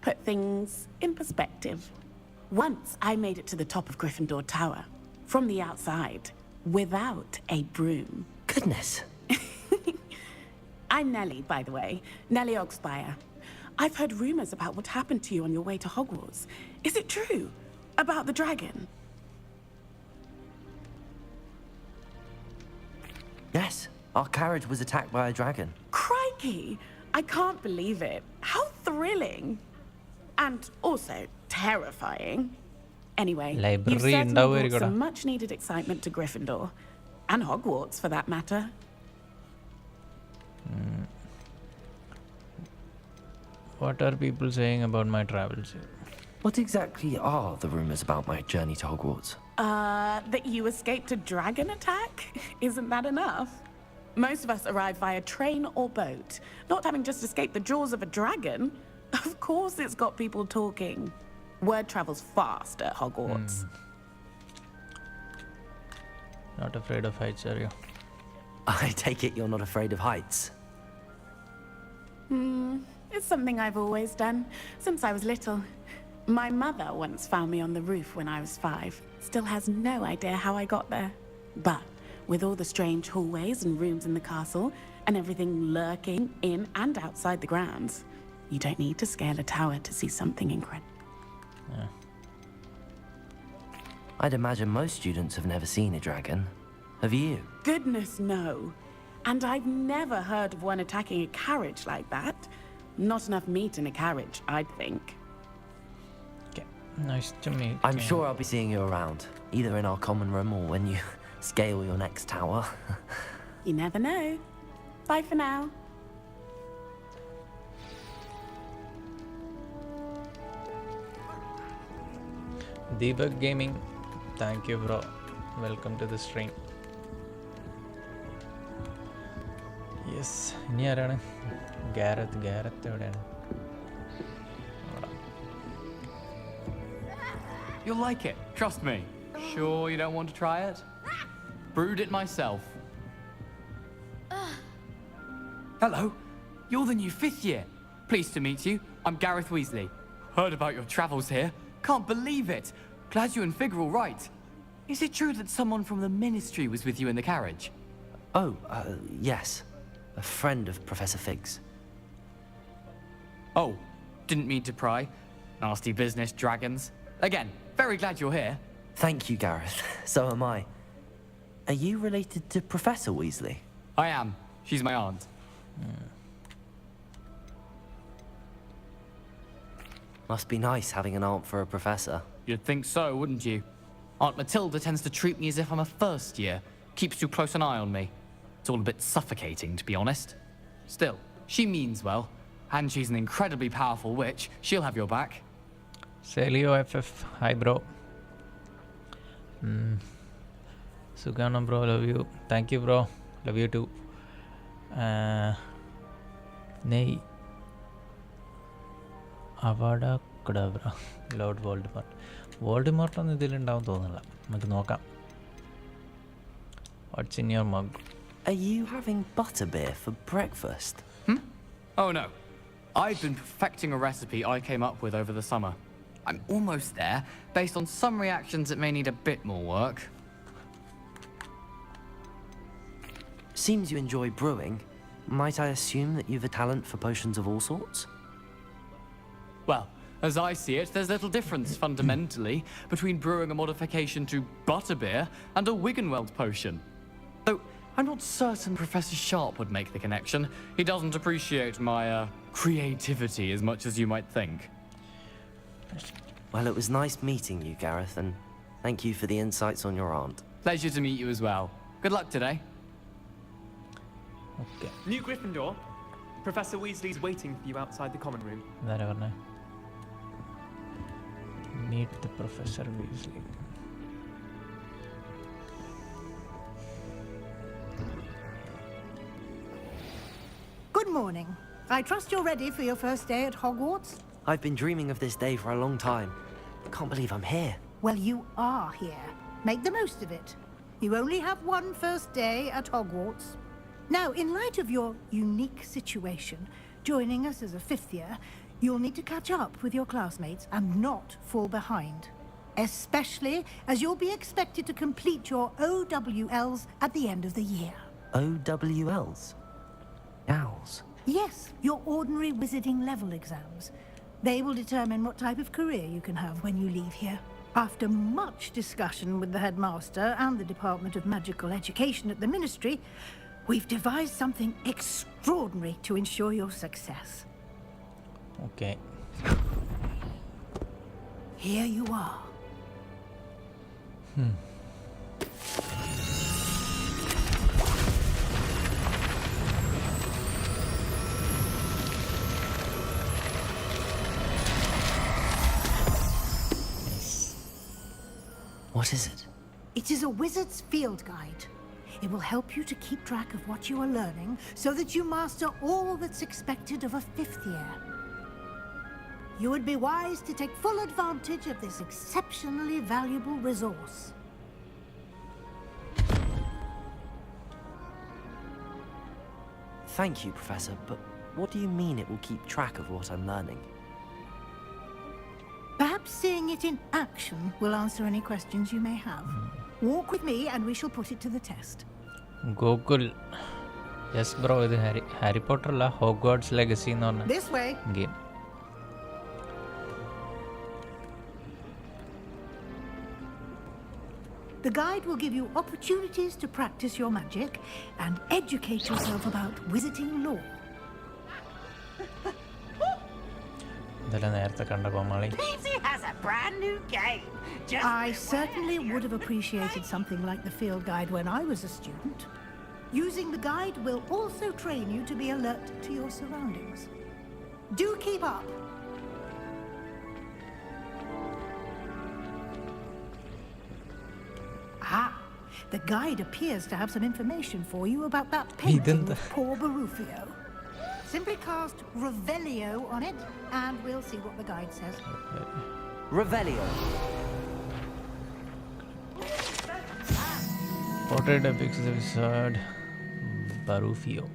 Put things in perspective. Once I made it to the top of Gryffindor Tower, from the outside, without a broom. Goodness. I'm Nelly, by the way. Nelly Oxfire. I've heard rumors about what happened to you on your way to Hogwarts. Is it true? About the dragon? Yes, our carriage was attacked by a dragon. Crikey! I can't believe it. How thrilling! And also terrifying. Anyway, you've certainly brought some much-needed excitement to Gryffindor. And Hogwarts, for that matter. What are people saying about my travels? What exactly are the rumors about my journey to Hogwarts? That you escaped a dragon attack? Isn't that enough? Most of us arrive via train or boat, not having just escaped the jaws of a dragon. Of course it's got people talking. Word travels fast at Hogwarts. Not afraid of heights, are you? I take it you're not afraid of heights. It's something I've always done, since I was little. My mother once found me on the roof when I was 5. Still has no idea how I got there. But with all the strange hallways and rooms in the castle, and everything lurking in and outside the grounds, you don't need to scale a tower to see something incredible. Yeah. I'd imagine most students have never seen a dragon. Have you? Goodness, no. And I've never heard of one attacking a carriage like that. Not enough meat in a carriage, I'd think. Okay, nice to meet I'm you. sure I'll be seeing you around, either in our common room or when you scale your next tower. You never know. Bye for now. Debug Gaming, thank you bro. Welcome to the stream. Yes, ഇനി ആരാണ്? ഗാരത്ത് എവിടെയാണ്? You'll like it, trust me. Sure you don't want to try it? Brewed it myself. Hello, you're the new 5th year. Pleased to meet you. I'm Gareth Weasley. Heard about your travels here. Can't believe it. Glad you and Fig are all right. Is it true that someone from the Ministry was with you in the carriage? Oh, yes. A friend of Professor Fig's. Oh, didn't mean to pry. Nasty business, dragons. Again, very glad you're here. Thank you, Gareth. So am I. Are you related to Professor Weasley? I am. She's my aunt. Must be nice having an aunt for a professor. You'd think so, wouldn't you? Aunt Matilda tends to treat me as if I'm a first year. Keeps too close an eye on me. It's all a bit suffocating, to be honest. Still, she means well. And she's an incredibly powerful witch. She'll have your back. Celio FF, hi bro. Sugana bro, love you. Thank you bro. Love you too. Nei. Avada Kedavra. Lord Voldemort. Voldemort on the Dylan down to What's in your mug? Are you having butterbeer for breakfast? Oh no. I've been perfecting a recipe I came up with over the summer. I'm almost there, based on some reactions that may need a bit more work. Seems you enjoy brewing. Might I assume that you've a talent for potions of all sorts? Well, as I see it, there's little difference fundamentally between brewing a modification to butterbeer and a Wiggenweld potion. Though I'm not certain Professor Sharp would make the connection. He doesn't appreciate my creativity as much as you might think. Well, it was nice meeting you, Gareth, and thank you for the insights on your aunt. Pleasure to meet you as well. Good luck today. Okay. New Gryffindor. Professor Weasley's waiting for you outside the common room. Meet the Professor Weasley. Good morning. I trust you're ready for your first day at Hogwarts? I've been dreaming of this day for a long time. Can't believe I'm here. Well, you are here. Make the most of it. You only have one first day at Hogwarts. Now, in light of your unique situation, joining us as a 5th year, you'll need to catch up with your classmates and not fall behind. Especially as you'll be expected to complete your OWLs at the end of the year. OWLs? Owls? Yes, your ordinary wizarding level exams. They will determine what type of career you can have when you leave here. After much discussion with the headmaster and the Department of Magical Education at the Ministry, we've devised something extraordinary to ensure your success. Okay. Here you are. What is it? It is a wizard's field guide. It will help you to keep track of what you are learning so that you master all that's expected of a 5th year. You would be wise to take full advantage of this exceptionally valuable resource. Thank you, Professor, but What do you mean it will keep track of what I'm learning? Perhaps seeing it in action will answer any questions you may have. Walk with me and we shall put it to the test. Google. Yes, bro. This is Harry Potter la Hogwarts Legacy no This way. Game. The guide will give you opportunities to practice your magic and educate yourself about wizarding lore. PC has a brand new game. I certainly would have appreciated something like the field guide when I was a student. Using the guide will also train you to be alert to your surroundings. Do keep up. Ah, the guide appears to have some information for you about that painting of poor Barufio. Simply cast Revelio on it, and we'll see what the guide says. Revelio. Portrait depicts the wizard Barufio,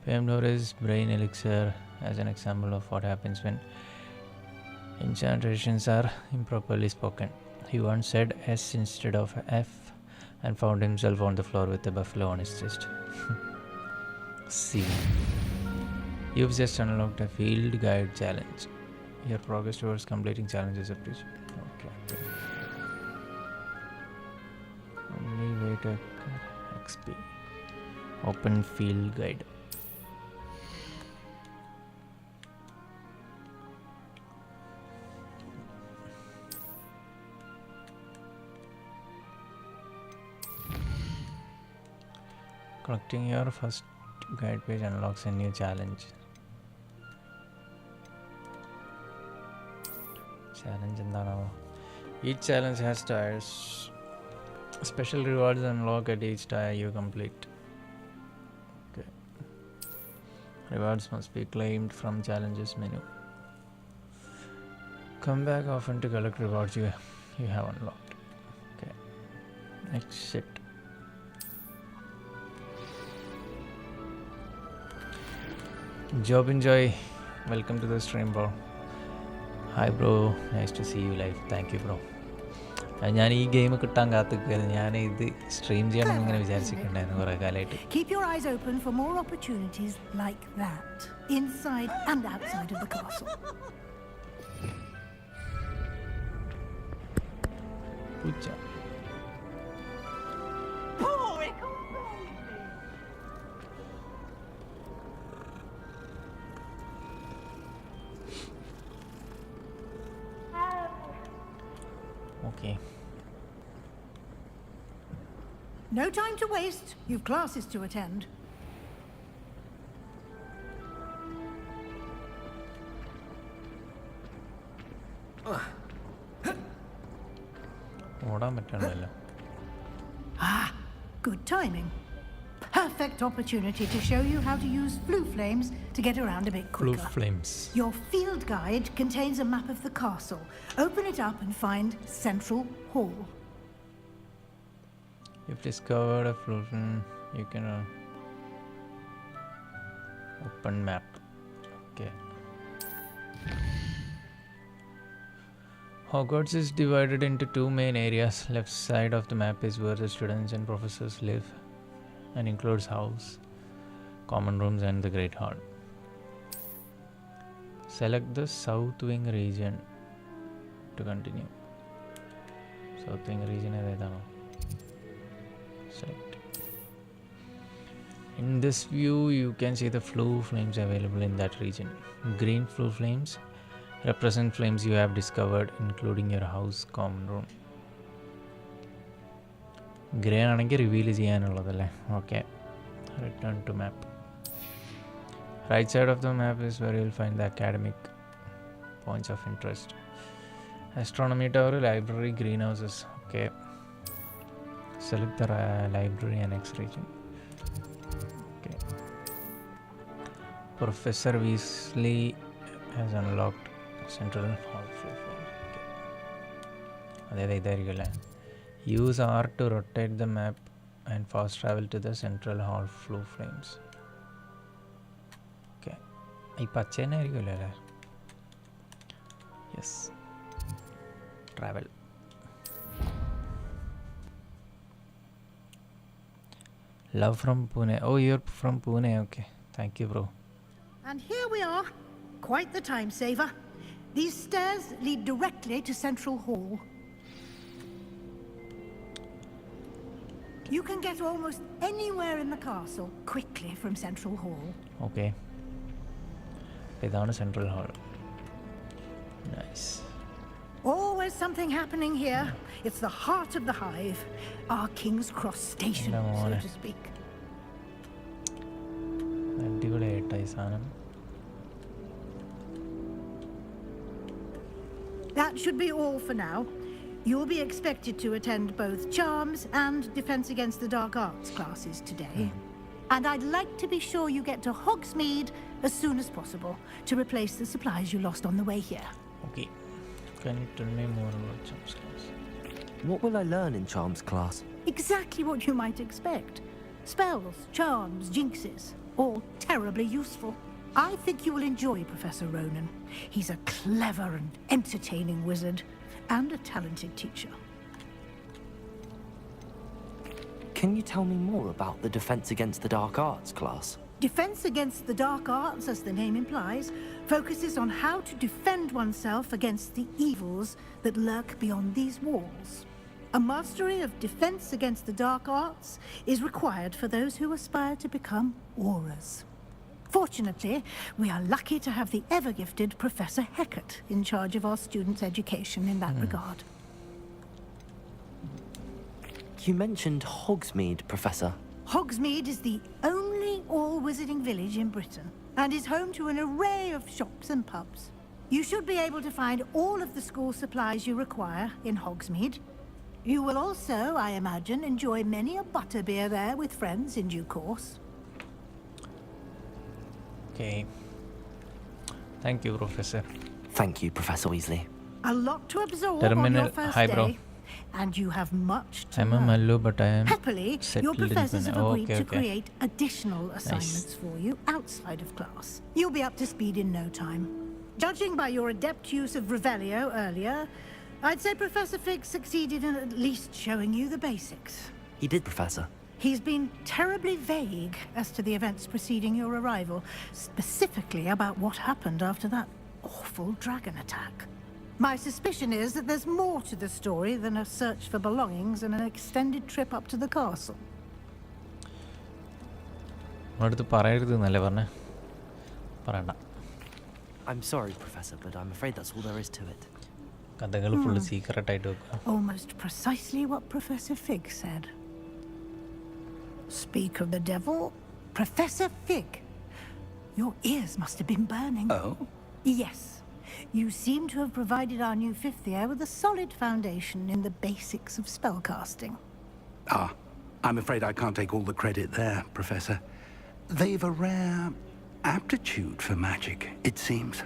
famed for his brain elixir, as an example of what happens when incantations are improperly spoken. He once said S instead of F and found himself on the floor with a buffalo on his chest. See. You've just unlocked a field guide challenge. Your progress towards completing challenges appreciated. Okay. Only way to XP. Open field guide. Collecting your first guide page unlocks a new challenge. Challenge endano. Each challenge has tiers. Special rewards unlock at each tier you complete. Okay. Rewards must be claimed from challenges menu. Come back often to collect rewards you have unlocked. Okay. Exit. Job enjoy. Welcome to the stream, bro. Hi, bro. Nice to see you live. Thank you, bro. ഞാൻ ഈ game കിട്ടാൻ കാത്തിരിക്കുകയായിരുന്നു. ഞാൻ ഇത് stream ചെയ്യണം ഇങ്ങനെ വിചാരിച്ചിട്ടുണ്ടായിരുന്നു കുറേ കാലമായിട്ട്. Keep your eyes open for more opportunities like that, inside and outside of the castle. പൂച്ച. Okay. No time to waste. You've classes to attend. ഓടാൻ പറ്റണമല്ലോ. Ah, good timing. Perfect opportunity to show you how to use flue flames to get around a bit quicker. Flue flames. Your field guide contains a map of the castle. Open it up and find Central Hall. You've discovered a flue flame. You can open map. Okay. Hogwarts is divided into two main areas. Left side of the map is where the students and professors live and includes house, common rooms and the Great Hall. Select the South Wing region to continue. South Wing region edano. Select. In this view, you can see the flue flames available in that region. Green flue flames represent flames you have discovered, including your house, common room. Grey ആണെങ്കിൽ reveal ചെയ്യാനുള്ളതല്ലേ. ഓക്കെ. Return to map. Right side of the map is where you'll find the academic points of interest. Astronomy tower, library, greenhouses. Okay. Select the library and X region. Okay. Professor Weasley has unlocked Central Hall. Okay. Use R to rotate the map and fast travel to the Central Hall flue flames. Okay. ഈ പച്ചേനായിരിക്കുമല്ലോ അല്ലേ? Yes. Travel. Love from Pune. Oh, you're from Pune. Okay. Thank you, bro. And here we are. Quite the time saver. These stairs lead directly to Central Hall. You can get almost anywhere in the castle quickly from Central Hall. Okay. Idana Central Hall. Nice. Always something happening here. It's the heart of the hive. Our King's Cross station, so to speak. That should be all for now. You'll be expected to attend both Charms and Defense Against the Dark Arts classes today. And I'd like to be sure you get to Hogsmeade as soon as possible to replace the supplies you lost on the way here. Okay. Can you tell me more about Charms class? What will I learn in Charms class? Exactly what you might expect. Spells, charms, jinxes, all terribly useful. I think you will enjoy Professor Ronan. He's a clever and entertaining wizard and a talented teacher. Can you tell me more about the Defense Against the Dark Arts class? Defense Against the Dark Arts, as the name implies, focuses on how to defend oneself against the evils that lurk beyond these walls. A mastery of Defense Against the Dark Arts is required for those who aspire to become auras. Fortunately, we are lucky to have the ever-gifted Professor Hecat in charge of our students' education in that regard. You mentioned Hogsmeade, Professor. Hogsmeade is the only all-wizarding village in Britain and is home to an array of shops and pubs. You should be able to find all of the school supplies you require in Hogsmeade. You will also, I imagine, enjoy many a butterbeer there with friends in due course. Okay. Thank you, Professor. Thank you, Professor Weasley. A lot to absorb Terminal. on your first Hi, bro. day, and you have much to I'm a learn. Mallu, but I am Happily, your settled in professors Pune. have Oh, agreed okay, to okay. create additional assignments for you outside of class. You'll be up to speed in no time. Judging by your adept use of Revelio earlier, I'd say Professor Fig succeeded in at least showing you the basics. He did, Professor. He's been terribly vague as to the events preceding your arrival, specifically about what happened after that awful dragon attack. My suspicion is that there's more to the story than a search for belongings and an extended trip up to the castle. I'm sorry, Professor, but I'm afraid that's all there is to it. Almost precisely what Professor Fig said. Speak of the devil, Professor Fig. Your ears must have been burning. Oh? Yes. You seem to have provided our new fifth year with a solid foundation in the basics of spellcasting. Ah, I'm afraid I can't take all the credit there, Professor. They've a rare aptitude for magic, it seems.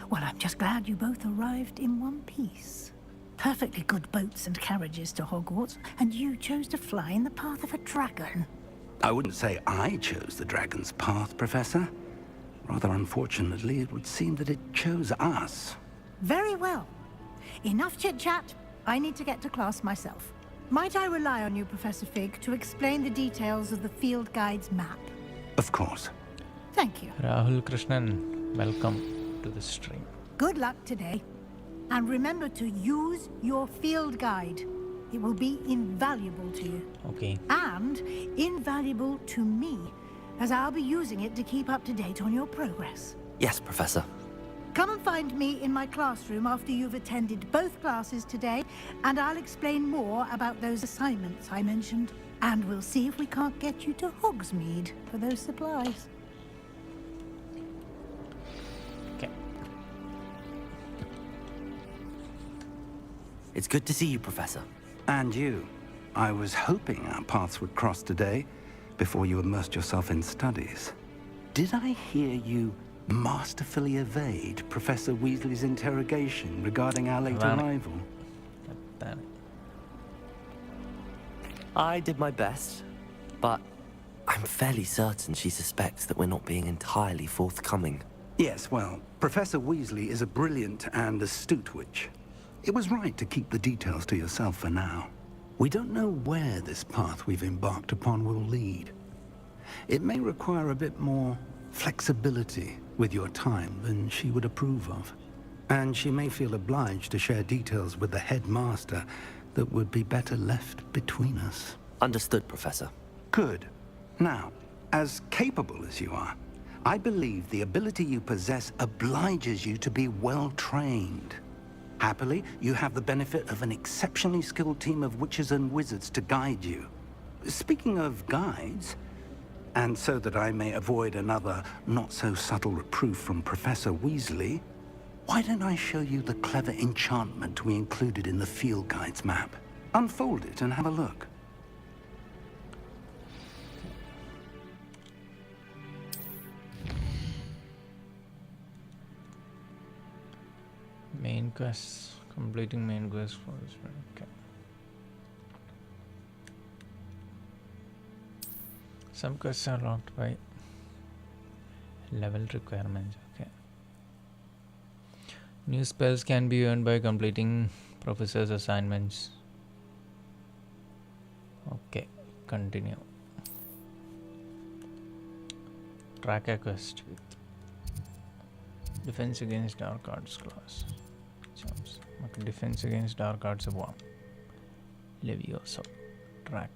Well, I'm just glad you both arrived in one piece. Perfectly good boats and carriages to Hogwarts, and you chose to fly in the path of a dragon. I wouldn't say I chose the dragon's path, Professor. Rather unfortunately, it would seem that it chose us. Very well. Enough chit-chat. I need to get to class myself. Might I rely on you, Professor Fig, to explain the details of the field guide's map? Of course. Thank you. Rahul Krishnan, welcome to the stream. Good luck today. And remember to use your field guide. It will be invaluable to you. Okay. And invaluable to me, as I'll be using it to keep up to date on your progress. Yes, Professor. Come and find me in my classroom after you've attended both classes today, and I'll explain more about those assignments I mentioned. And we'll see if we can't get you to Hogsmeade for those supplies. Okay. It's good to see you, Professor. And you. I was hoping our paths would cross today, before you immersed yourself in studies. Did I hear you masterfully evade Professor Weasley's interrogation regarding our late arrival? I did my best, but I'm fairly certain she suspects that we're not being entirely forthcoming. Yes, well, Professor Weasley is a brilliant and astute witch. It was right to keep the details to yourself for now. We don't know where this path we've embarked upon will lead. It may require a bit more flexibility with your time than she would approve of. And she may feel obliged to share details with the headmaster that would be better left between us. Understood, Professor. Good. Now, as capable as you are, I believe the ability you possess obliges you to be well-trained. Happily, you have the benefit of an exceptionally skilled team of witches and wizards to guide you. Speaking of guides, and so that I may avoid another not-so-subtle reproof from Professor Weasley, why don't I show you the clever enchantment we included in the field guide's map? Unfold it and have a look. Main quest. Completing main quest for this one. Okay. Some quests are locked by level requirements. Okay. New spells can be earned by completing professor's assignments. Okay. Continue. Track a quest with defense against dark arts class. Jumps. Okay, defense against dark arts of 1. Levioso. Track.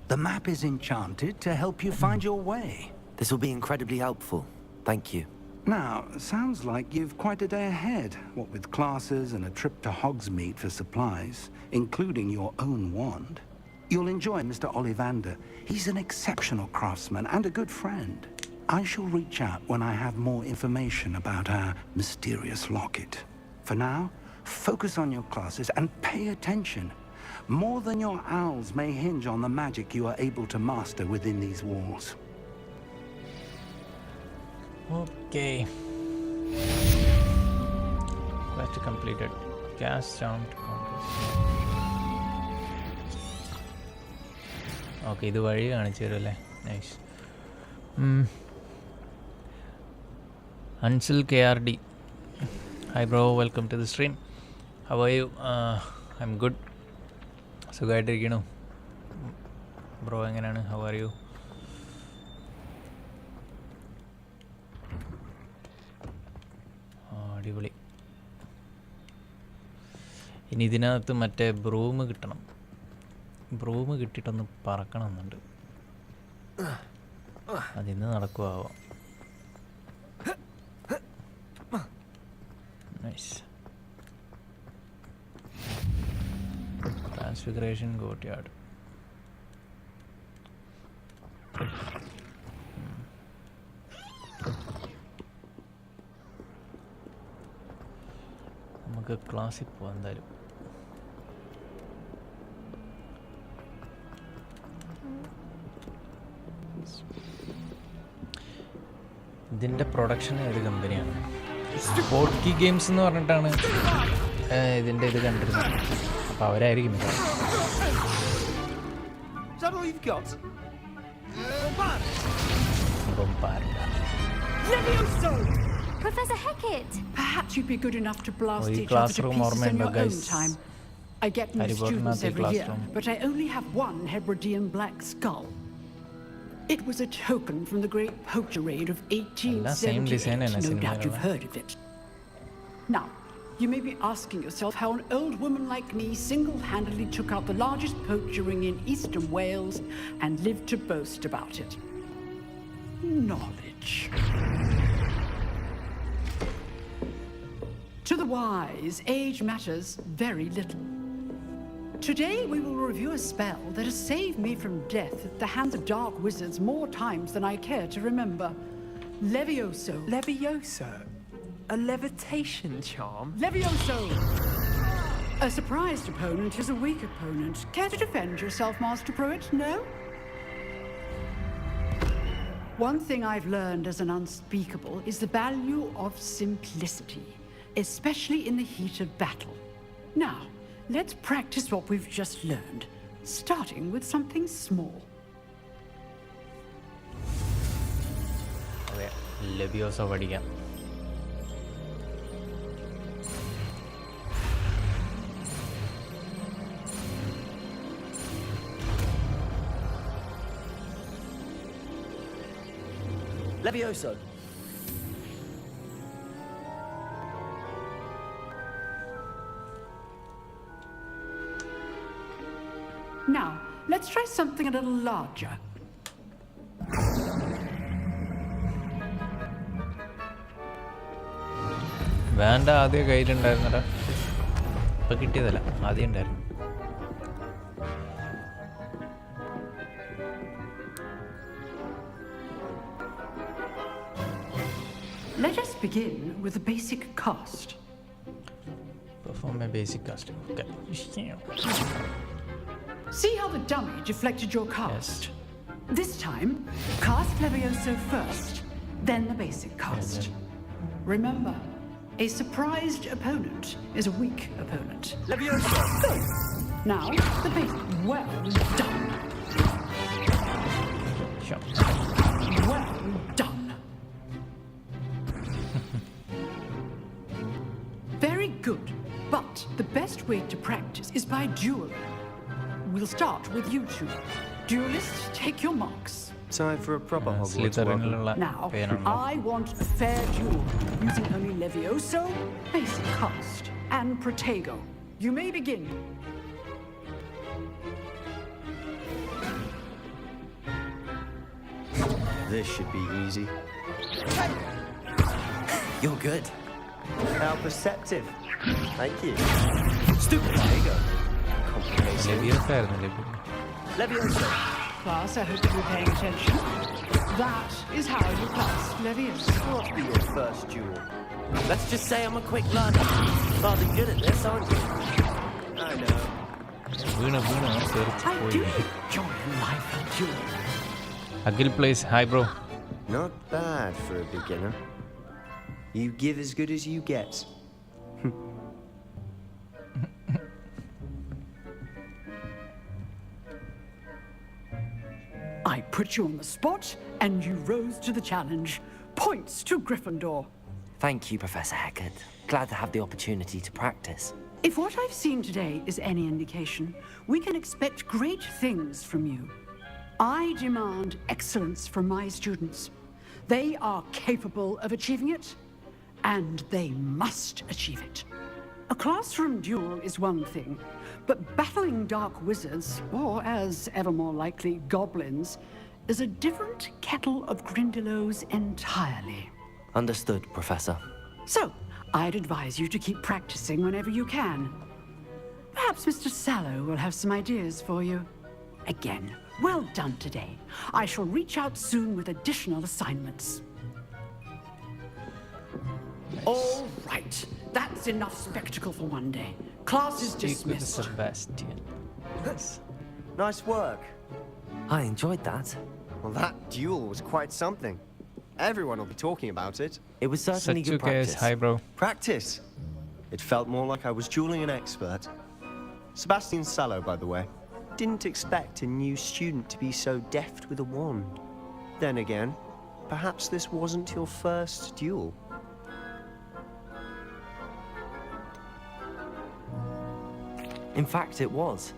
The map is enchanted to help you find your way. This will be incredibly helpful. Thank you. Now, sounds like you've quite a day ahead, what with classes and a trip to Hogsmeade for supplies, including your own wand. You'll enjoy Mr. Ollivander. He's an exceptional craftsman and a good friend. I shall reach out when I have more information about our mysterious locket. For now, focus on your classes and pay attention. More than your owls may hinge on the magic you are able to master within these walls. Okay. Quest completed. Cast charm to conquest. Okay, this vadi kaanichu therule. Nice. Ansel KRD. Hi bro, welcome to the stream. How are you? I'm good. സുഖമായിട്ടിരിക്കണു bro എങ്ങനെയാണ്? How are you? അടിപൊളി. ഇനി ഇതിനകത്ത് മറ്റേ broom കിട്ടണം. Broom കിട്ടിയിട്ടൊന്ന് പറക്കണം എന്നുണ്ട്. അതിന്ന് നടക്കുവാവോ? Nice. Transfiguration courtyard. നമുക്ക് ക്ലാസ്സിൽ പോവാം എന്തായാലും. ഇതിൻ്റെ പ്രൊഡക്ഷൻ ഏത് കമ്പനിയാണ്? സ്പോർട്ട് കീ ഗെയിംസ് എന്ന് പറഞ്ഞിട്ടാണ് ഇതിൻ്റെ ഇത് കണ്ടിരുന്നത്. അപ്പോൾ അവരായിരിക്കും. Professor Hecat! Perhaps you'd be good enough to blast each other to classroom pieces in your own time. I get new Harry Potter students na every year, classroom. but I only have one Hebridean black skull. It was a token from the great poacher raid of 1878. No doubt you've heard of it. Now, you may be asking yourself how an old woman like me single-handedly took out the largest poacher ring in eastern Wales and lived to boast about it. Knowledge. To the wise, age matters very little. Today we will review a spell that has saved me from death at the hands of dark wizards more times than I care to remember. Levioso. Levioso? A levitation charm? Levioso! A surprised opponent is a weak opponent. Care to defend yourself, Master Pruitt? No? One thing I've learned as an unspeakable is the value of simplicity, especially in the heat of battle. Now, let's practice what we've just learned. starting with something small. Okay, Leviosa പഠിക്കാം. Levioso. Now, let's try something a little larger. വേണ്ട ആദ്യം കയ്യിലുണ്ടായിരുന്നടാ. ഇപ്പൊ കിട്ടിയതല്ല, ആദ്യം ഉണ്ടായിരുന്നു. Let us begin with a basic cast. Perform a basic cast. Okay. See how the dummy deflected your cast? Yes. This time, cast Levioso first, then the basic cast. Yes. Remember, a surprised opponent is a weak opponent. Levioso! Good. Now, the basic. Well done. Sure. Well done. Very good. But the best way to practice is by dueling. We'll start with you two. Duelists, take your marks. Time for a proper Hogwarts welcome. Now, I want a fair duel, using only Levioso, basic cast, and Protego. You may begin. This should be easy. You're good. How perceptive. Thank you. Stupid. There you go. Complicated. Levioso. Class, I hope you're paying attention. That is how you pass Levioso. What'll be your first duel? Let's just say I'm a quick learner. Rather good at this, aren't you? I know. I do enjoy life and dueling. Agil plays. Hi, bro. Not bad for a beginner. You give as good as you get. I put you on the spot, and you rose to the challenge. Points to Gryffindor. Thank you, Professor Heckard. Glad to have the opportunity to practice. If what I've seen today is any indication, we can expect great things from you. I demand excellence from my students. They are capable of achieving it, and they must achieve it. A classroom duel is one thing, but battling dark wizards, or as ever more likely, goblins, is a different kettle of Grindylows entirely. Understood, Professor. So, I'd advise you to keep practicing whenever you can. Perhaps Mr. Sallow will have some ideas for you. Again, well done today. I shall reach out soon with additional assignments. All right. That's enough spectacle for one day. Class is dismissed. Sebastian. Nice work. I enjoyed that. Well, that duel was quite something. Everyone will be talking about it. It was certainly good practice. Hi, bro. Practice? It felt more like I was dueling an expert. Sebastian Sallow, by the way. Didn't expect a new student to be so deft with a wand. Then again, perhaps this wasn't your first duel. In fact, it was.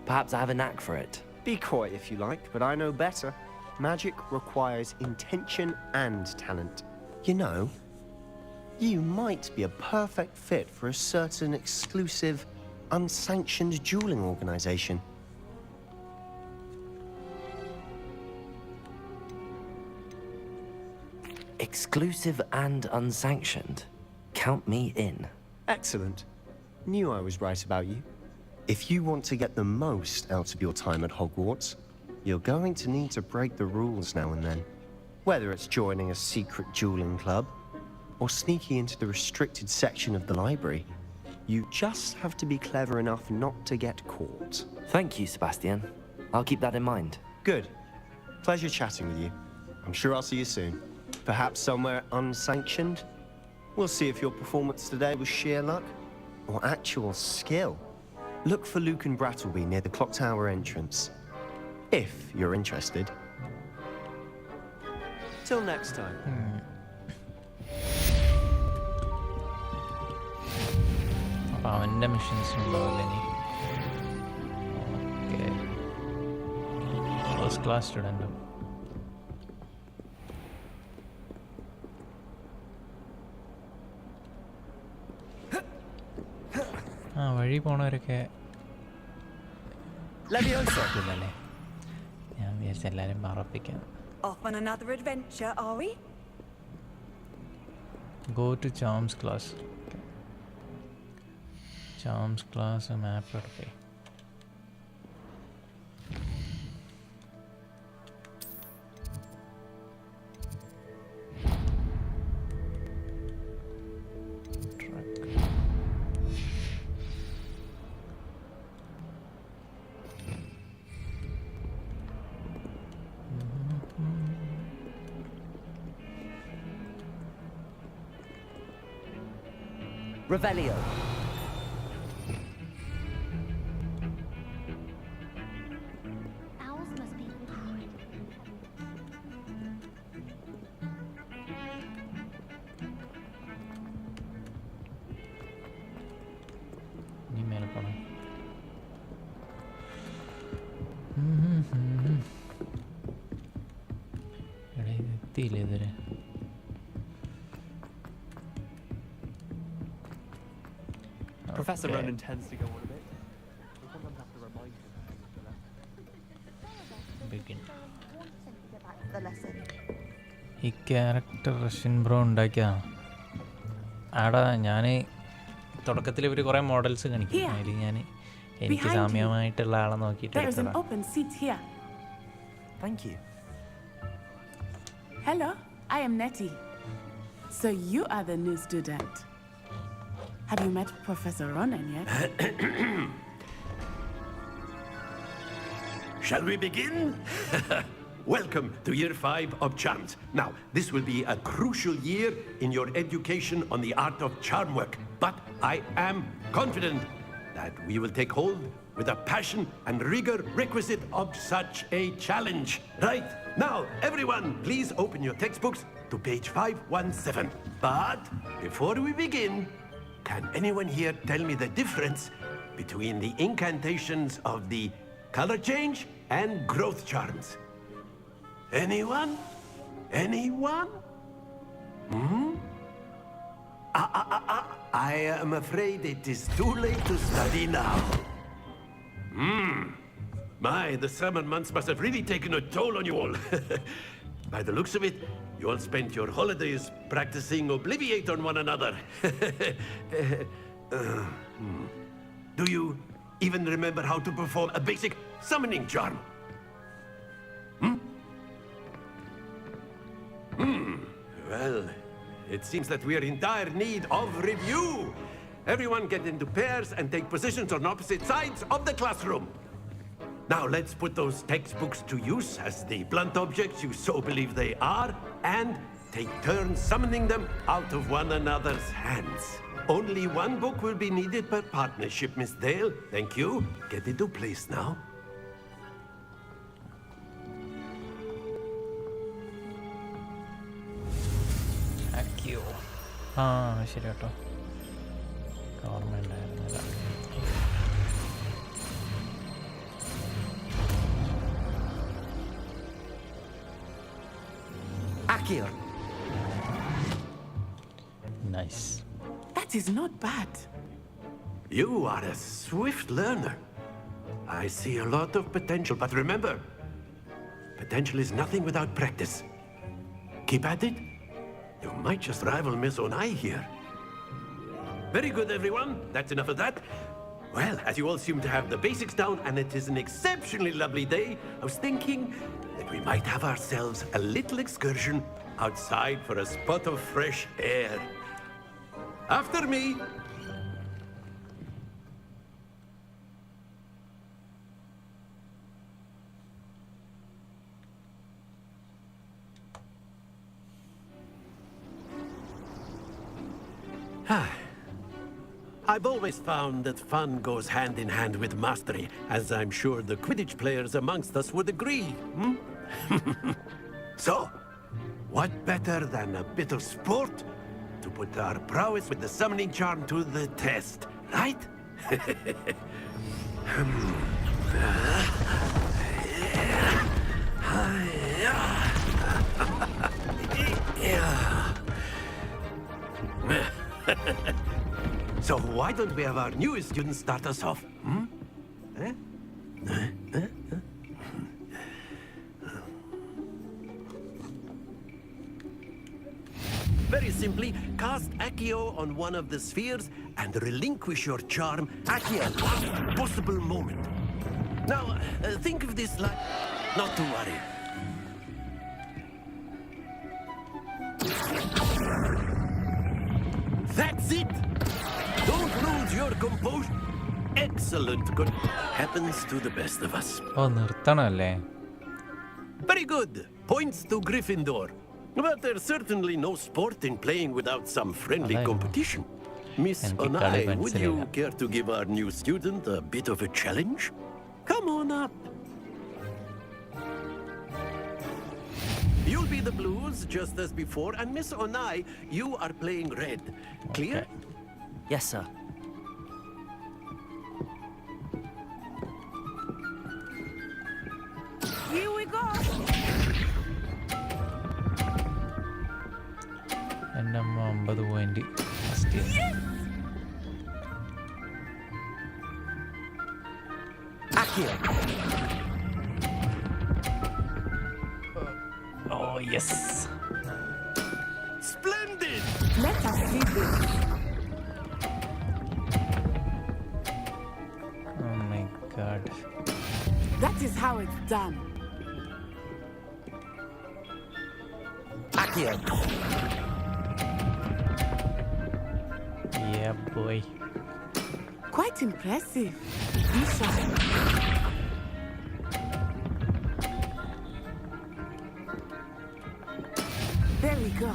Perhaps I have a knack for it. Be coy if you like, but I know better. Magic requires intention and talent. You know, you might be a perfect fit for a certain exclusive, unsanctioned dueling organization. Exclusive and unsanctioned? Count me in. Excellent. Knew I was right about you. If you want to get the most out of your time at Hogwarts, you're going to need to break the rules now and then. Whether it's joining a secret dueling club, or sneaking into the restricted section of the library, you just have to be clever enough not to get caught. Thank you, Sebastian. I'll keep that in mind. Good. Pleasure chatting with you. I'm sure I'll see you soon. Perhaps somewhere unsanctioned? We'll see if your performance today was sheer luck or actual skill. Look for Luke and Brattleby near the clock tower entrance. If you're interested. Till next time. അപ്പോൾ അവൻ്റെ missions ഉണ്ടാവില്ല ഇനി. Okay, first class സ്റ്റുഡൻറ്റും. ആ വഴി പോണവരൊക്കെ ഇല്ലല്ലേ, ഞാൻ വിചാരിച്ച എല്ലാവരും പറപ്പിക്കാം. Off on another adventure, are we? Go to Charms class. Okay. Charms class map എടുക്കേ. Revelio. Owls must be ഇനി മേലെ പോണം. എടാ ഇത് എത്തിയില്ലേ ഇതുവരെ? Professor Ronan tends to go on a bit. We sometimes have to remind him. Begin. The lesson. ഈ character Russian bro ഉണ്ടാക്കിയതാണ്. ആടാ ഞാൻ തുടക്കത്തിൽ ഇവർ കുറേ മോഡൽസ് കാണിക്കും. അതിൽ ഞാൻ എനിക്ക് സാമ്യമായിട്ടുള്ള ആളെ നോക്കിയിട്ട് There's an open seat here. Thank you. Hello, I am Nettie. So you are the new student. Have you met Professor Ronan yet? Shall we begin? Welcome to year 5 of Charms. Now, this will be a crucial year in your education on the art of charm work. But I am confident that we will take hold with the passion and rigor requisite of such a challenge. Right, now, everyone, please open your textbooks to page 517. But before we begin, can anyone here tell me the difference between the incantations of the color change and growth charms? Anyone? Anyone? I am afraid it is too late to study now. My, the summer months must have really taken a toll on you all. By the looks of it, you all spent your holidays practicing Obliviate on one another. Do you even remember how to perform a basic summoning charm? Well, it seems that we are in dire need of review. Everyone get into pairs and take positions on opposite sides of the classroom. Now let's put those textbooks to use as the blunt objects you so believe they are, and take turns summoning them out of one another's hands. Only one book will be needed per partnership, Miss Dale. Thank you. Get into place now. Thank you. ശരി കേട്ടോ, ഓർമ്മ ഉണ്ടായിരുന്നില്ല. Akio. Nice. That is not bad. You are a swift learner. I see a lot of potential, but remember, potential is nothing without practice. Keep at it. You might just rival Miss Onai here. Very good, everyone. That's enough of that. Well, as you all seem to have the basics down, and it is an exceptionally lovely day, I was thinking that we might have ourselves a little excursion outside for a spot of fresh air. After me. I've always found that fun goes hand in hand with mastery, as I'm sure the Quidditch players amongst us would agree. So, what better than a bit of sport to put our prowess with the summoning charm to the test, right? So why don't we have our newest student start us off? Very simply, cast Accio on one of the spheres and relinquish your charm at your last possible moment. Now, think of this like... Not to worry. That's it! Don't lose your composure. Excellent. Good. Happens to the best of us. നിർത്തണല്ലേ? Very good. Points to Gryffindor. But there's certainly no sport in playing without some friendly competition. Miss Onai, would you care to give our new student a bit of a challenge? Come on up. You'll be the blues just as before, and Miss Onai, you are playing red. Clear? Yes, sir. Here we go. എൻ്റെ അമ്മ 50 point first. Oh yes. Splendid. Let us see this. Oh my god. That is how it's done. Yeah, boy. Quite impressive. Be shy. There we go.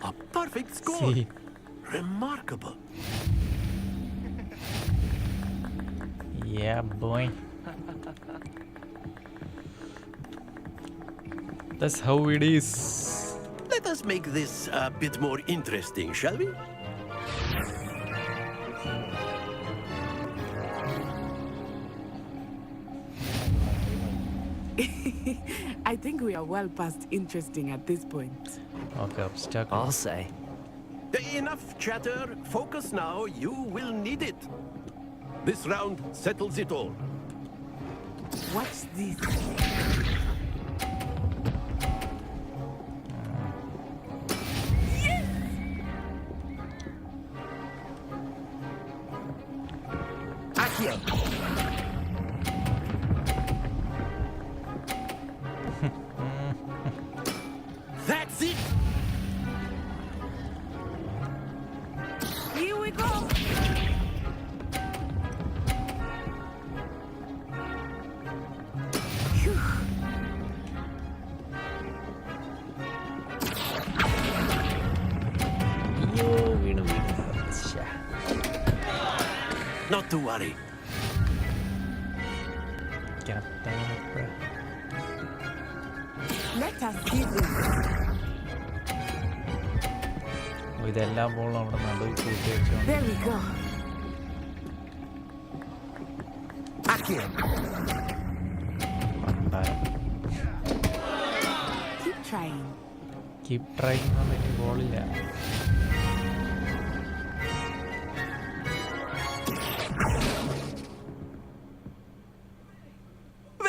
A perfect score. See. Remarkable. Yeah, boy. That's how it is. Let us make this a bit more interesting, shall we? I think we are well past interesting at this point. Okay, obstacle. I'll say. Enough chatter. Focus now. You will need it. This round settles it all. What's this? Yes! Accio. That's it. Here we go. Phew. Not to worry. Let us see this. ഇതെല്ലാം ബോളും അവിടെ നടുവിൽ കൂട്ടി വെച്ചോ. There we go. Keep trying. Keep trying പറ്റി ബോളില്ല.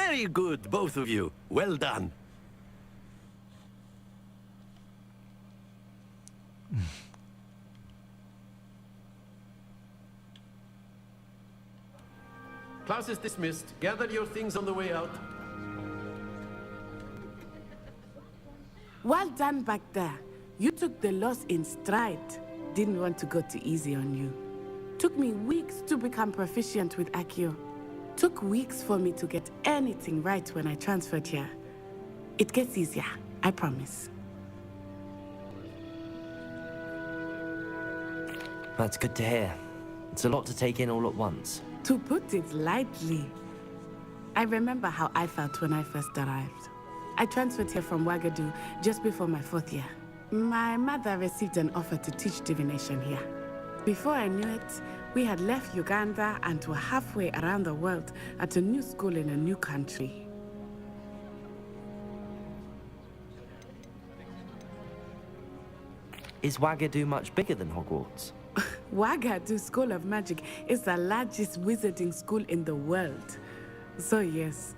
Very good, both of you. Well done. Class is dismissed. Gather your things on the way out. Well done back there. You took the loss in stride. Didn't want to go too easy on you. Took me weeks to become proficient with Accio. Took weeks for me to get anything right when I transferred here. It gets easier, I promise. That's good to hear. It's a lot to take in all at once. To put it lightly, I remember how I felt when I first arrived. I transferred here from Wagadu just before my 4th year. My mother received an offer to teach divination here. Before I knew it, we had left Uganda and were halfway around the world at a new school in a new country. Is Wagadu much bigger than Hogwarts? Wagadu School of Magic is the largest wizarding school in the world. So yes,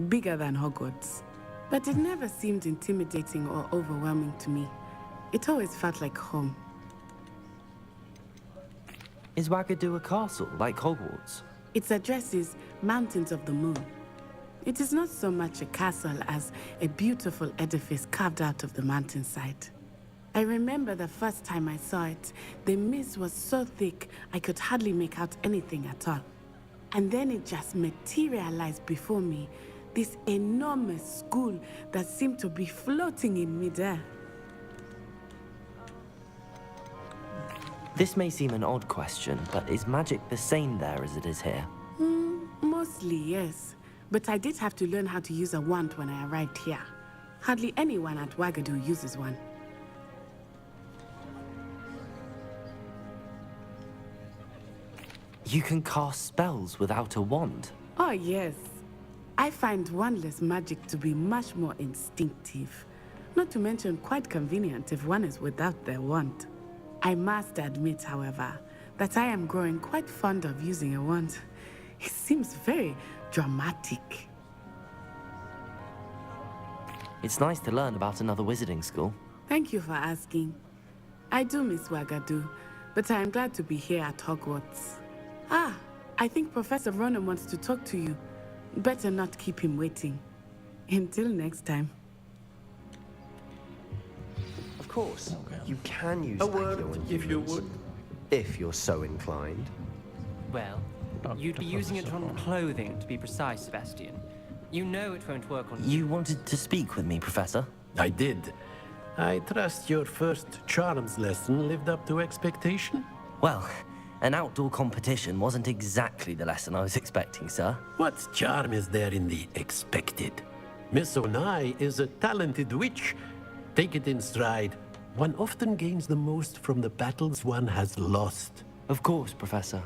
bigger than Hogwarts. But it never seemed intimidating or overwhelming to me. It always felt like home. Is Wagadu a castle, like Hogwarts? Its address is Mountains of the Moon. It is not so much a castle as a beautiful edifice carved out of the mountainside. I remember the first time I saw it, the mist was so thick I could hardly make out anything at all. And then it just materialized before me, this enormous school that seemed to be floating in midair. This may seem an odd question, but is magic the same there as it is here? Mostly, yes. But I did have to learn how to use a wand when I arrived here. Hardly anyone at Wagadu uses one. You can cast spells without a wand? Oh, yes. I find wandless magic to be much more instinctive. Not to mention quite convenient if one is without their wand. I must admit, however, that I am growing quite fond of using a wand. It seems very dramatic. It's nice to learn about another wizarding school. Thank you for asking. I do miss Wagadu, but I am glad to be here at Hogwarts. Ah, I think Professor Ronan wants to talk to you. Better not keep him waiting. Until next time. Of course, you can use A word, accio on if you humans, would. if you're so inclined. Well, you'd be using it on clothing, to be precise, Sebastian. You know it won't work on... You wanted to speak with me, Professor? I did. I trust your first charms lesson lived up to expectation? Well, an outdoor competition wasn't exactly the lesson I was expecting, sir. What charm is there in the expected? Miss Onai is a talented witch. Take it in stride. One often gains the most from the battles one has lost. Of course, Professor.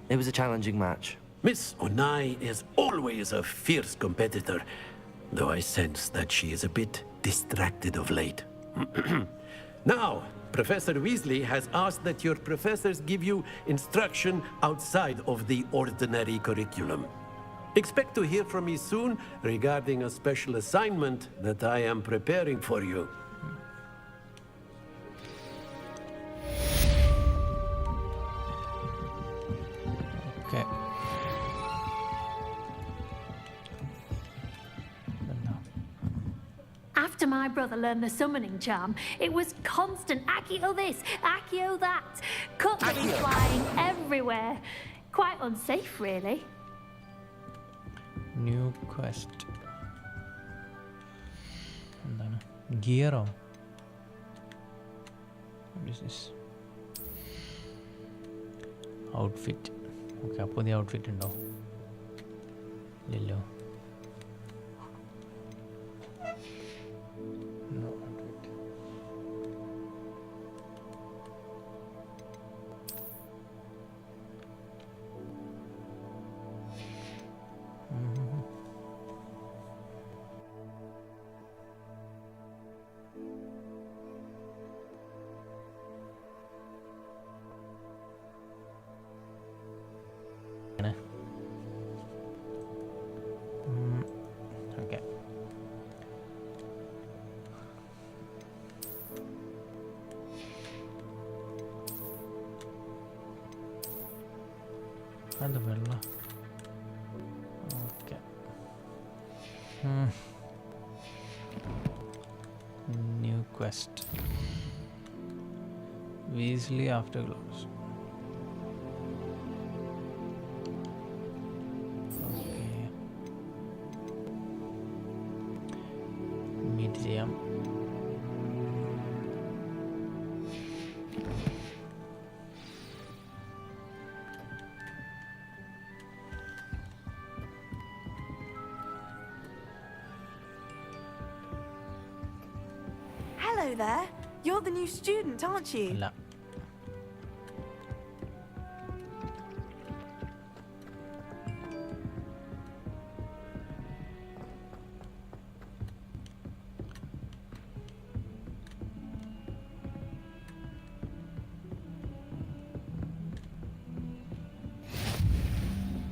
It was a challenging match. Miss Onai is always a fierce competitor, though I sense that she is a bit distracted of late. Now, Professor Weasley has asked that your professors give you instruction outside of the ordinary curriculum. Expect to hear from me soon regarding a special assignment that I am preparing for you. Okay. After my brother learned the summoning charm, it was constant Accio this, Accio that. Cutlery flying everywhere. Quite unsafe, really. New quest. Gear. What is this? Outfit. Okay, appo the outfit undo. Lillo. No outfit. Okay. And the villa. Okay. New quest. Weasley afterglows. Hello there. You're the new student, aren't you? അല്ല.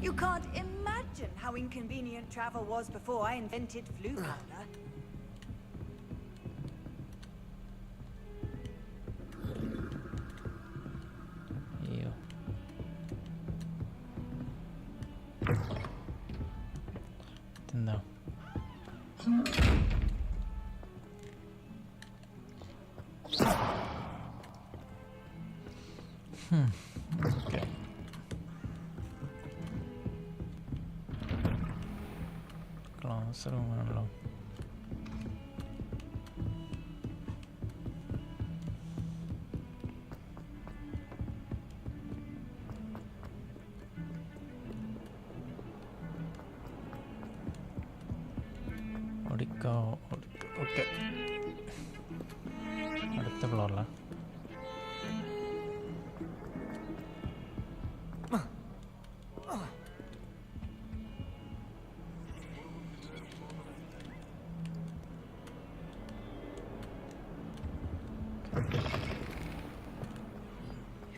You can't imagine how inconvenient travel was before I invented flu powder. അയ്യോ. ഇതെന്താ? Okay. Class room ആണല്ലോ. ഓടിക്കോ ഓടിക്കോ. Okay, അടുത്ത ഫ്ലോറിലാണ്.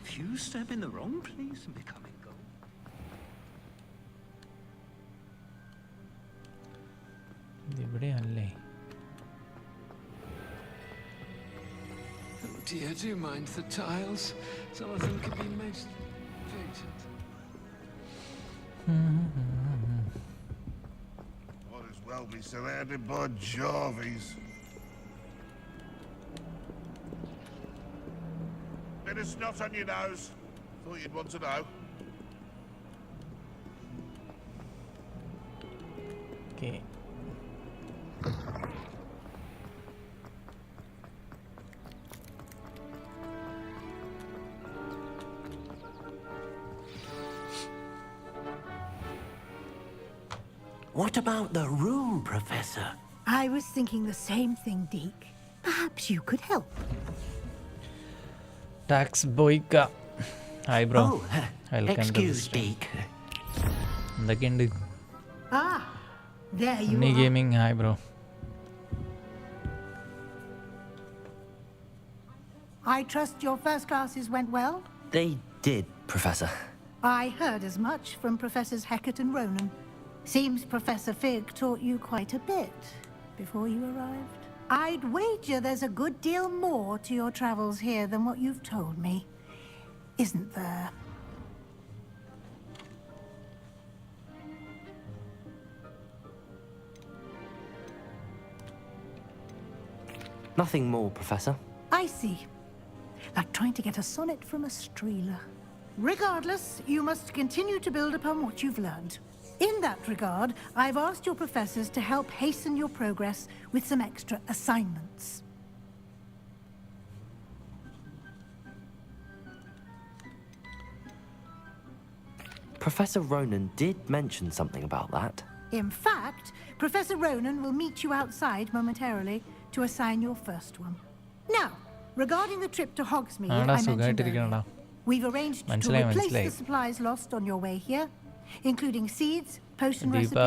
If you step in the wrong place and become gold. ഇവിടെയല്ലേ? Oh dear, do you mind the tiles? Some of them can be most faded. Might as well be surrounded by Jarvies. Bit of snot on your nose. Thought you'd want to know. Okay. What about the room, Professor? I was thinking the same thing, Deke. Perhaps you could help. Tax boyka. Hi bro. Oh, Welcome excuse to the Deke. എന്തൊക്കെയുണ്ട്? Ah, there you Unni are. Gaming, hi bro. I trust your first classes went well? They did, Professor. I heard as much from Professors Hecat and Ronan. Seems Professor Fig taught you quite a bit before you arrived. I'd wager there's a good deal more to your travels here than what you've told me. Isn't there? Nothing more, Professor. I see. Like trying to get a sonnet from a streeler. Regardless, you must continue to build upon what you've learned. In that regard, I've asked your professors to help hasten your progress with some extra assignments. Professor Ronan did mention something about that. In fact, Professor Ronan will meet you outside momentarily to assign your first one. Now, regarding the trip to Hogsmeade I mentioned earlier, we've arranged to replace the supplies lost on your way here, including seeds, potion recipes,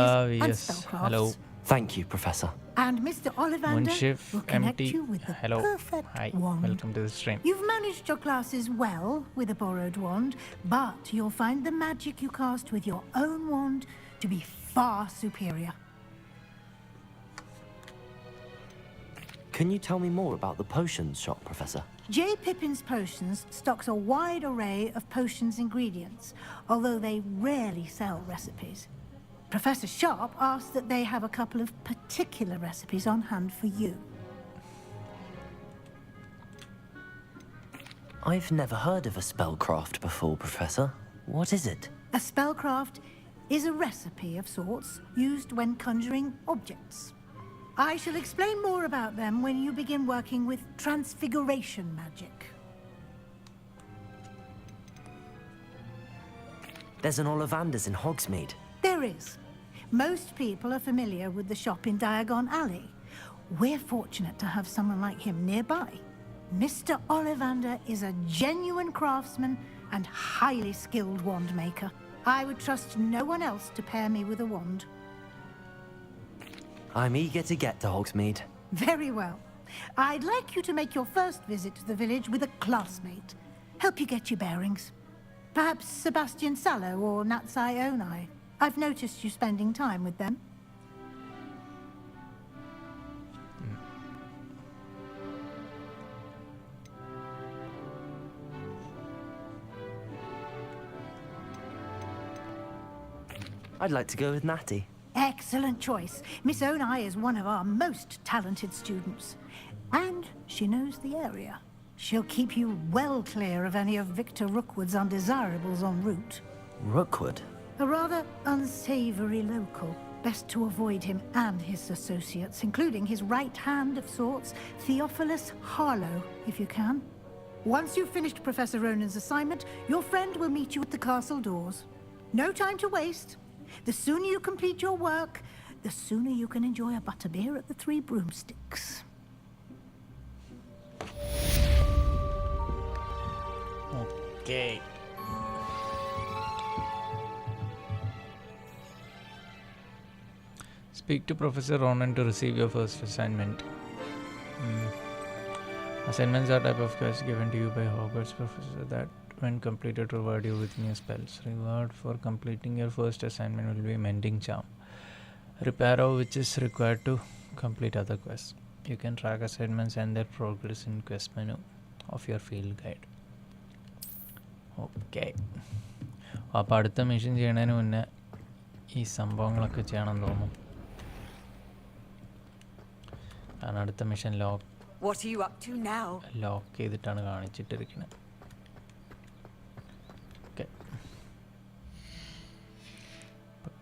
and spellcrafts. Hello. Thank you, Professor. And Mr. Ollivander will connect you with the perfect wand. Welcome to the stream. You've managed your classes well with a borrowed wand, but you'll find the magic you cast with your own wand to be far superior. Can you tell me more about the potions shop, Professor? J. Pippin's Potions stocks a wide array of potions ingredients, although they rarely sell recipes. Professor Sharp asked that they have a couple of particular recipes on hand for you. I've never heard of a spellcraft before, Professor. What is it? A spellcraft is a recipe of sorts used when conjuring objects. I shall explain more about them when you begin working with transfiguration magic. There's an Ollivander's in Hogsmeade. There is. Most people are familiar with the shop in Diagon Alley. We're fortunate to have someone like him nearby. Mr. Ollivander is a genuine craftsman and highly skilled wand maker. I would trust no one else to pair me with a wand. I'm eager to get to Hogsmeade. Very well. I'd like you to make your first visit to the village with a classmate. Help you get your bearings. Perhaps Sebastian Sallow or Natsai Onai. I've noticed you spending time with them. I'd like to go with Natty. Excellent choice. Miss Onai is one of our most talented students. And she knows the area. She'll keep you well clear of any of Victor Rookwood's undesirables en route. Rookwood? A rather unsavory local. Best to avoid him and his associates, including his right hand of sorts, Theophilus Harlow, if you can. Once you've finished Professor Ronan's assignment, your friend will meet you at the castle doors. No time to waste. The sooner you complete your work, the sooner you can enjoy a butterbeer at the Three Broomsticks. Okay. Speak to Professor Ronan to receive your first assignment. Assignments are type of quest given to you by Hogwarts professor that, when completed, provide you with new spells. Reward for completing your first assignment will be Mending Charm. Reparo, which is required to complete other quests. You can track assignments and their progress in quest menu of your field guide. Okay. അപ്പോൾ അടുത്ത mission ചെയ്യണതിന് മുന്നേ ഈ സംഭവങ്ങളൊക്കെ ചെയ്യണമെന്ന് തോന്നുന്നു. കാരണം അടുത്ത mission What are you up to now? Lock ചെയ്തിട്ടാണ് കാണിച്ചിട്ടിരിക്കുന്നത്. ഓക്കെ,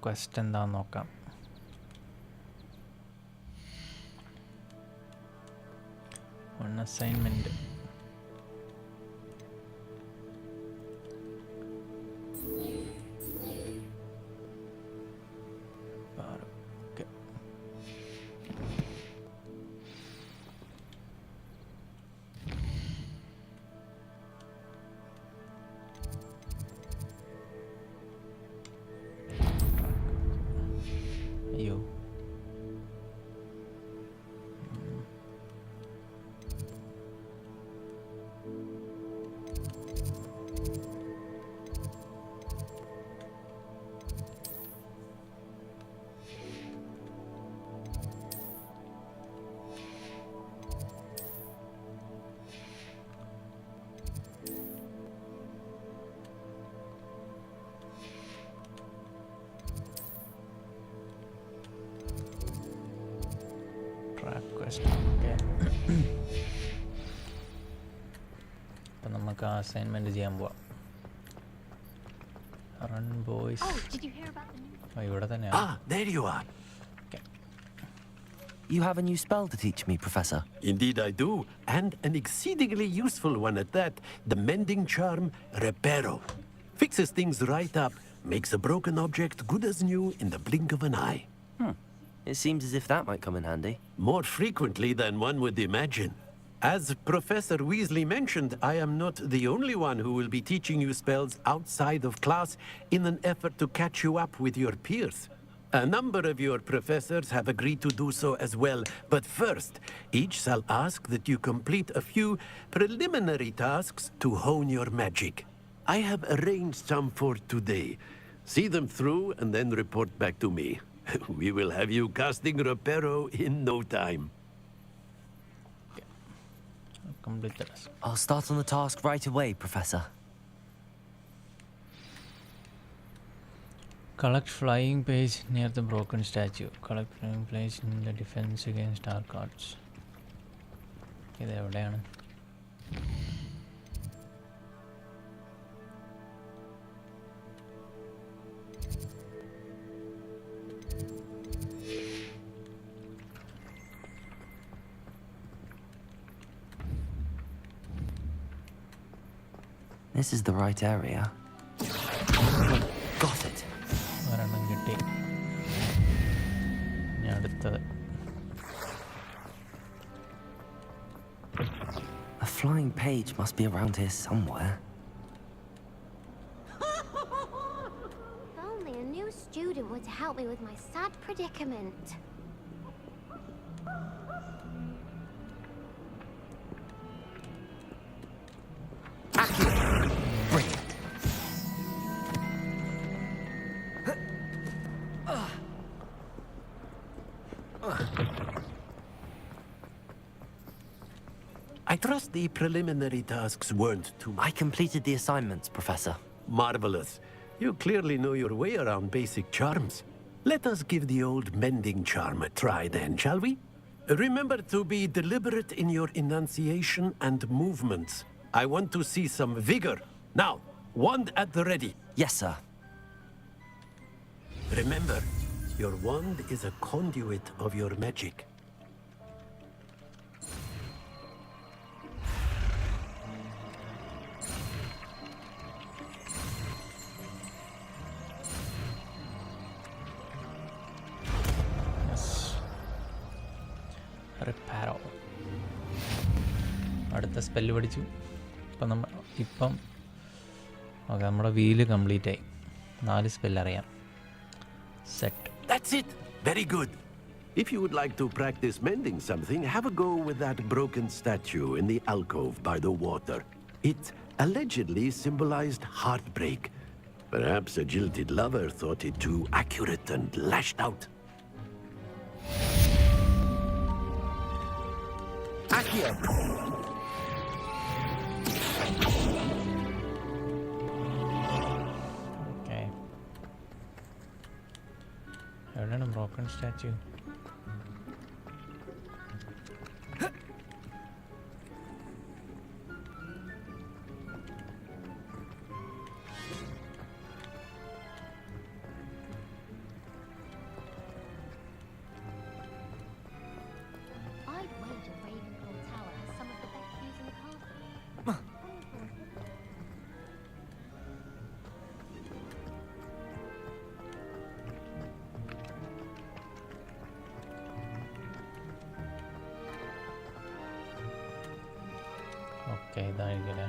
ക്വസ്റ്റ് എന്താണെന്ന് നോക്കാം. One assignment. അയ്യോ, അപ്പം നമുക്ക് ആ അസൈൻമെൻറ്റ് ചെയ്യാൻ പോവാം. Run boys. ഇവിടെ തന്നെയാണ്. There you are. You have a new spell to teach me, Professor. Indeed I do, and an exceedingly useful one at that. The mending charm, Reparo. Fixes things right up, makes a broken object good as new in the blink of an eye. It seems as if that might come in handy. More frequently than one would imagine. As Professor Weasley mentioned, I am not the only one who will be teaching you spells outside of class in an effort to catch you up with your peers. A number of your professors have agreed to do so as well, but first, each shall ask that you complete a few preliminary tasks to hone your magic. I have arranged some for today. See them through and then report back to me. We will have you casting Reparo in no time. Complete the task. I'll start on the task right away, Professor. Collect flying page near the broken statue. Collect flying page in the defense against dark arts. ഇത് എവിടെയാണ്? This is the right area. Got it. ഒരെണ്ണം കിട്ടി. ഇനി അടുത്തത്. flying page must be around here somewhere. If only a new student were to help me with my sad predicament. I trust the preliminary tasks weren't too much. I completed the assignments, Professor. Marvelous. You clearly know your way around basic charms. Let us give the old mending charm a try then, shall we? Remember to be deliberate in your enunciation and movements. I want to see some vigor. Now, wand at the ready. Yes, sir. Remember, your wand is a conduit of your magic. റിപ്പാരോ അടുത്ത spell പഠിച്ചു. ഇപ്പം okay, നമ്മുടെ wheel complete ആയി. 4 spell അറിയാം. Set. That's it. Very good. If you would like to practice mending something, have a go with that broken statue in the alcove by the water. It allegedly symbolized heartbreak. Perhaps a jilted lover thought it too accurate and lashed out. Accio! Okay. എവിടെയാണ് broken statue? Okay, ഇതായിരിക്കല്ലേ.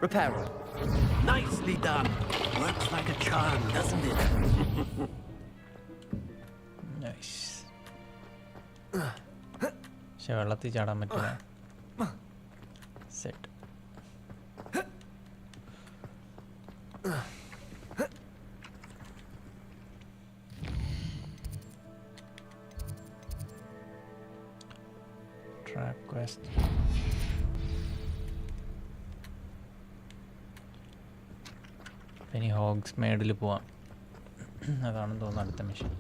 Reparo. Nicely done. Works like a charm, doesn't it? Nice. പക്ഷെ വെള്ളത്തിൽ ചാടാൻ പറ്റില്ല. Set. Track quest. ഇനി ഹോഗ്സ് മേഡിൽ പോവാം. അതാണെന്ന് തോന്നുന്നു അടുത്ത മിഷൻ.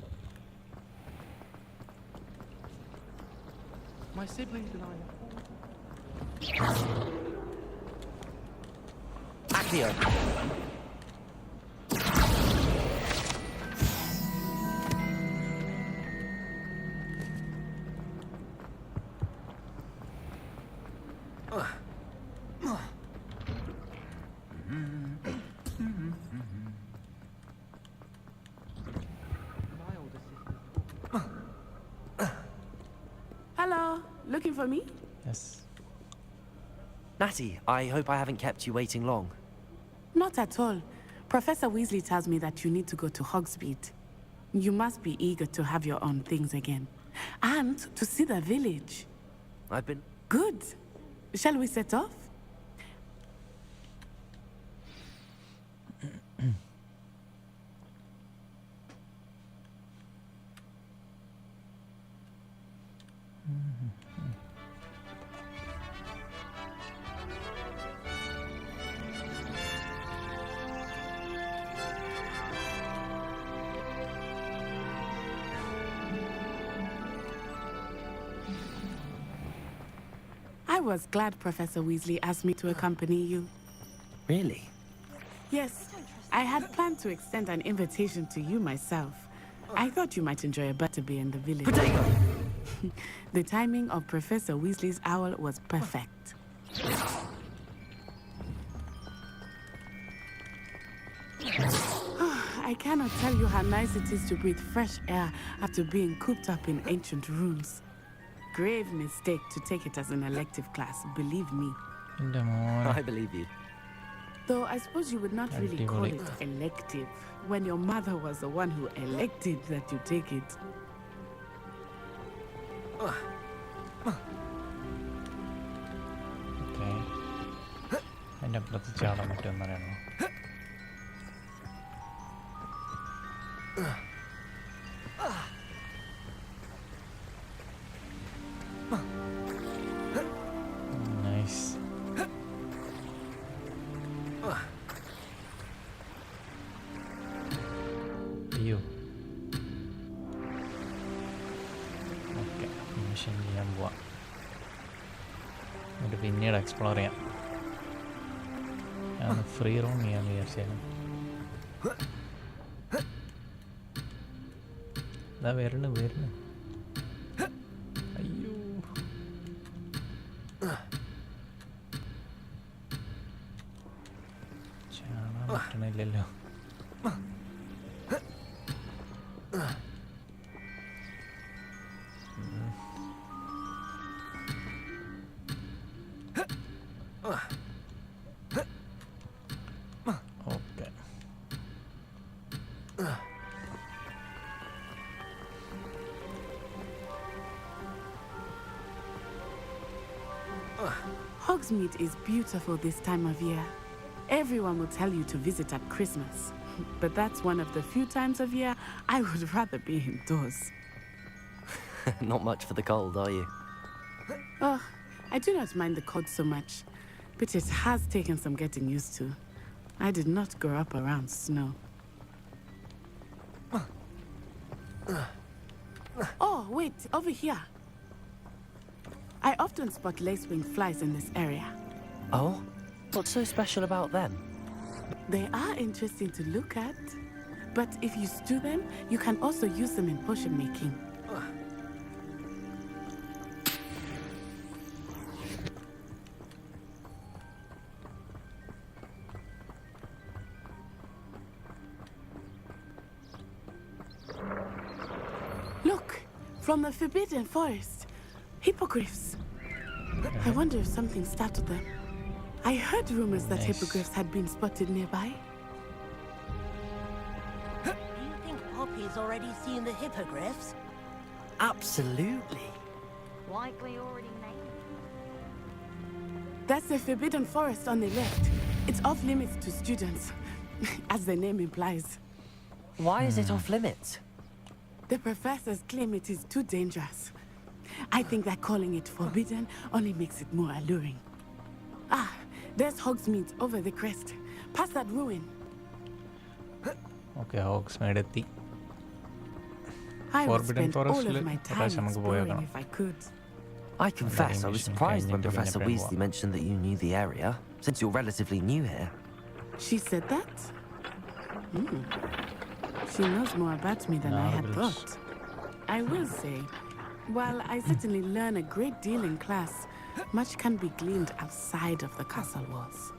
My siblings and I. Accio! Hello, looking for me? Yes. Natty, I hope I haven't kept you waiting long. Not at all. Professor Weasley tells me that you need to go to Hogsmeade. You must be eager to have your own things again. And to see the village. I've been... Good. Shall we set off? I was glad Professor Weasley asked me to accompany you. Really? Yes, I had planned to extend an invitation to you myself. I thought you might enjoy a butterbeer in the village. Potato! The timing of Professor Weasley's owl was perfect. I cannot tell you how nice it is to breathe fresh air after being cooped up in ancient rooms. Grave mistake to take it as an elective class, believe me. I believe you. Though I suppose you would not really call it elective when your mother was the one who elected that you take it. Okay. അതിൻ്റെ അപ്പുറത്ത് ചാടാൻ പറ്റുമെന്ന് പറയണോ? Nice. അയ്യോ. Okay, mission ചെയ്യാൻ പോവാം. എന്നിട്ട് പിന്നീട് എക്സ്പ്ലോർ ചെയ്യാം. ഞാൻ ഫ്രീ റോം ചെയ്യാമെന്ന് വിചാരിച്ചായിരുന്നു. ഇതാ വരുന്നു. അയ്യോ, ചാടാൻ പറ്റണില്ലല്ലോ. Hogsmeade is beautiful this time of year. Everyone will tell you to visit at Christmas. But that's one of the few times of year I would rather be indoors. Not much for the cold, are you? Oh, I do not mind the cold so much, but it has taken some getting used to. I did not grow up around snow. Oh, wait, over here. I often spot lacewing flies in this area. Oh? What's so special about them? They are interesting to look at, but if you stew them, you can also use them in potion making. Look, from the Forbidden Forest. Hippogriffs. I wonder if something startled them. I heard rumors that hippogriffs had been spotted nearby. Do you think Poppy's already seen the hippogriffs? Absolutely. Likely already made. That's the Forbidden Forest on the left. It's off limits to students, as the name implies. Why is it off limits? The professors claim it is too dangerous. I think that calling it forbidden only makes it more alluring. Ah, there's Hogsmeade over the crest. Past that ruin. Okay, Hogsmeade എത്തി. I would Forbidden spend all Forest of my time exploring if I could. I confess I was surprised when Professor Weasley mentioned that you knew the area, since you're relatively new here. She said that? She knows more about me than I had thought. I will say, while I certainly learn a great deal in class, much can be gleaned outside of the castle walls.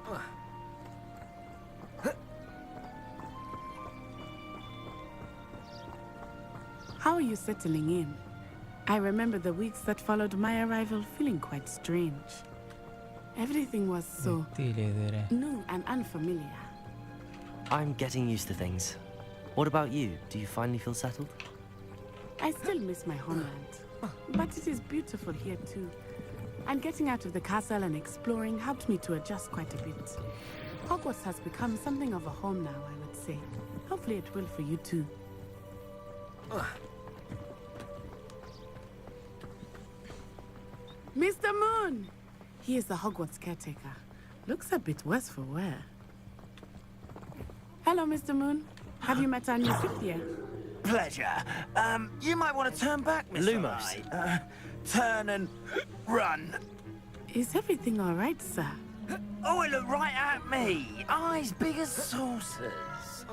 How are you settling in? I remember the weeks that followed my arrival feeling quite strange. Everything was so new and unfamiliar. I'm getting used to things. What about you? Do you finally feel settled? I still miss my homeland, but it is beautiful here too. And getting out of the castle and exploring helped me to adjust quite a bit. Hogwarts has become something of a home now, I would say. Hopefully it will for you too. Mr. Moon! He is the Hogwarts caretaker. Looks a bit worse for wear. Hello, Mr. Moon. Have you met our new fifth year? Pleasure. You might want to turn back, Mr. Lumos. Turn and run. Is everything all right, sir? Oh, it looked right at me. Eyes big as saucers.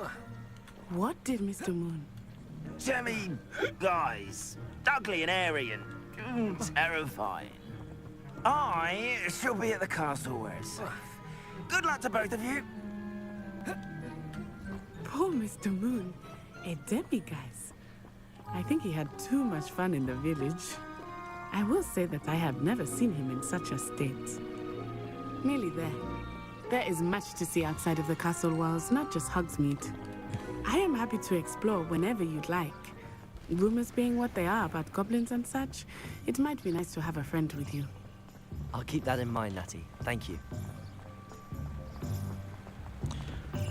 What did Mr. Moon? Jemmy, guys. Ugly and airy and terrifying. I shall be at the castle where it's safe. Good luck to both of you. Poor Mr. Moon. A demiguise. I think he had too much fun in the village. I will say that I have never seen him in such a state. Nearly there. There is much to see outside of the castle walls, not just Hogsmeade. I am happy to explore whenever you'd like. Rumors being what they are about goblins and such, it might be nice to have a friend with you. I'll keep that in mind, Natty. Thank you.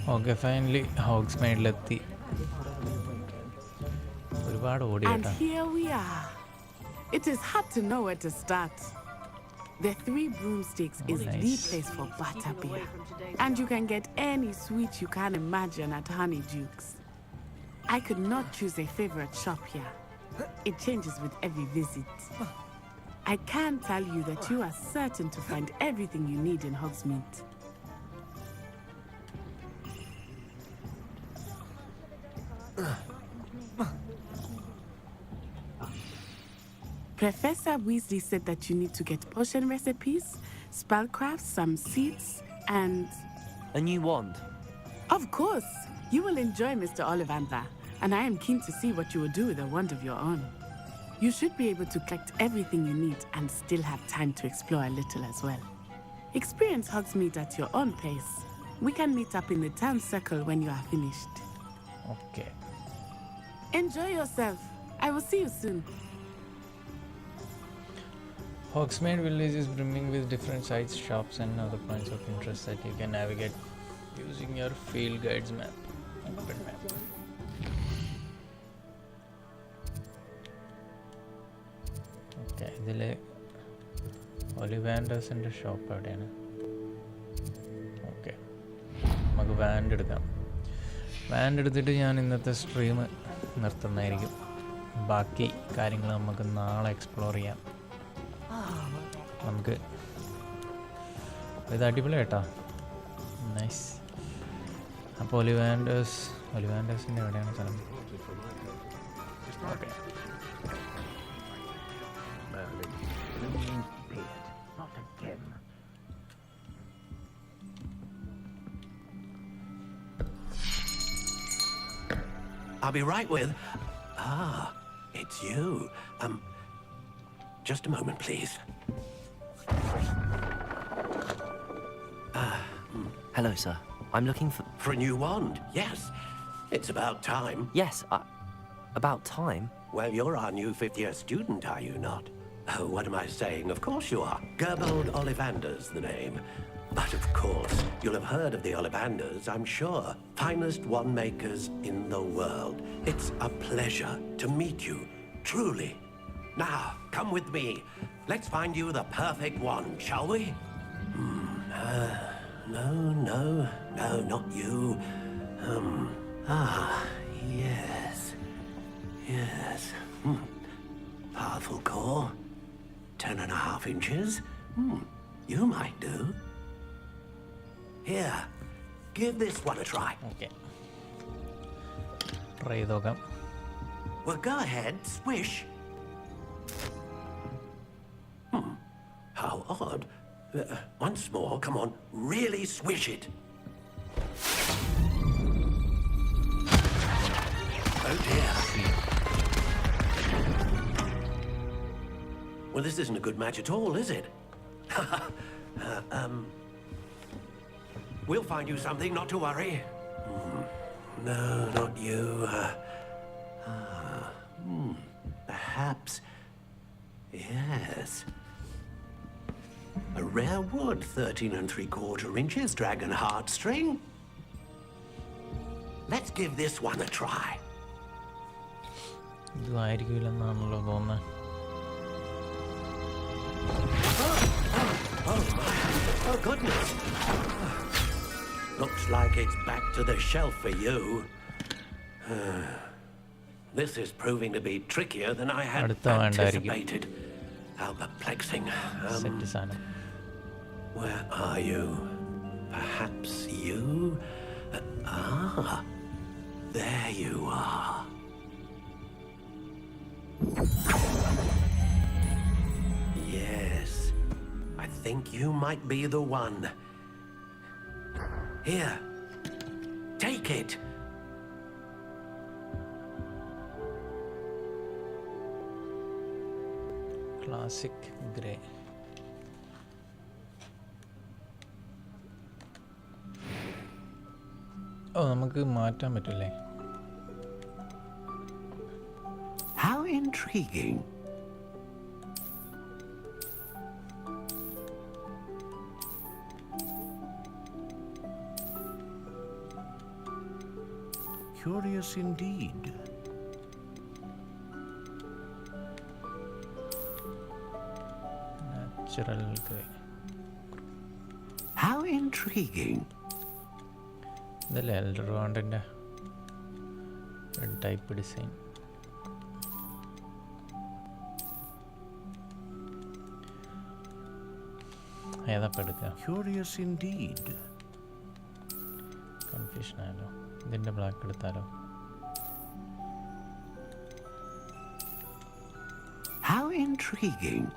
Okay, finally Hogsmeade-letti. And here we are. It is hard to know where to start. The Three Broomsticks is the place for butterbeer. And you can get any sweet you can imagine at Honeydukes. I could not choose a favorite shop here. It changes with every visit. I can tell you that you are certain to find everything you need in Hogsmeade. Professor Weasley said that you need to get potion recipes, spellcrafts, some seeds, and... A new wand? Of course! You will enjoy Mr. Ollivander, and I am keen to see what you will do with a wand of your own. You should be able to collect everything you need and still have time to explore a little as well. Experience Hogsmeade at your own pace. We can meet up in the town circle when you are finished. Okay. Enjoy yourself. I will see you soon. Hogsmeade village is brimming with different sites, shops and other points of interest that you can navigate using your field guides map. Open map. Okay, ഇതിലെ ഒലിവാൻഡേഴ്സിൻ്റെ shop എവിടെയാണ്? Okay, നമുക്ക് want എടുക്കാം. Want എടുത്തിട്ട് ഞാൻ ഇന്നത്തെ stream നിർത്തുന്നതായിരിക്കും. ബാക്കി കാര്യങ്ങൾ നമുക്ക് നാളെ എക്സ്പ്ലോർ ചെയ്യാം. നമുക്ക് ഇത് അടിപൊളിയായിട്ടാ, നൈസ്. അപ്പോൾ ഒലിവാൻഡേഴ്സിൻ്റെ എവിടെയാണ് സ്ഥലം? Okay, I'll be right with... Ah, it's you. Just a moment, please. Hello, sir. I'm looking for... For a new wand, yes. It's about time. Yes, about time? Well, you're our new fifth-year student, are you not? Oh, what am I saying? Of course you are. Gerbold Ollivander's the name. But of course, you'll have heard of the Ollivanders, I'm sure. Finest wand makers in the world. It's a pleasure to meet you, truly. Now, come with me. Let's find you the perfect wand, shall we? No, not you. Yes. Powerful core. 10.5 inches. You might do. Here, give this one a try. Okay. Try നോക്കാം. Well, go ahead, swish. How odd. Once more, come on, really swish it. Oh dear. Well, this isn't a good match at all, is it? We'll find you something, not to worry. No, not you. Perhaps. Yes. A rare wood, 13 3/4 inches, dragon heartstring. Let's give this one a try. ഇതായിരിക്കില്ലെന്നാണല്ലോ തോന്നുന്നത്. Oh, goodness. Looks like it's back to the shelf for you. This is proving to be trickier than I had anticipated. How perplexing. Where are you? Perhaps you? There you are. Yes, I think you might be the one. Here, take it. Classic grey. ഓ നമുക്ക് മാറ്റാൻ പറ്റില്ലേ? How intriguing. Curious indeed. Natural grey. How intriguing. ഇതല്ലേ elder വാണ്ടിൻ്റെ type design. ഏതാപ്പം എടുക്കുക? Curious indeed. Confusion ആയല്ലോ. ഇതിൻ്റെ black എടുത്താലോ? How intriguing.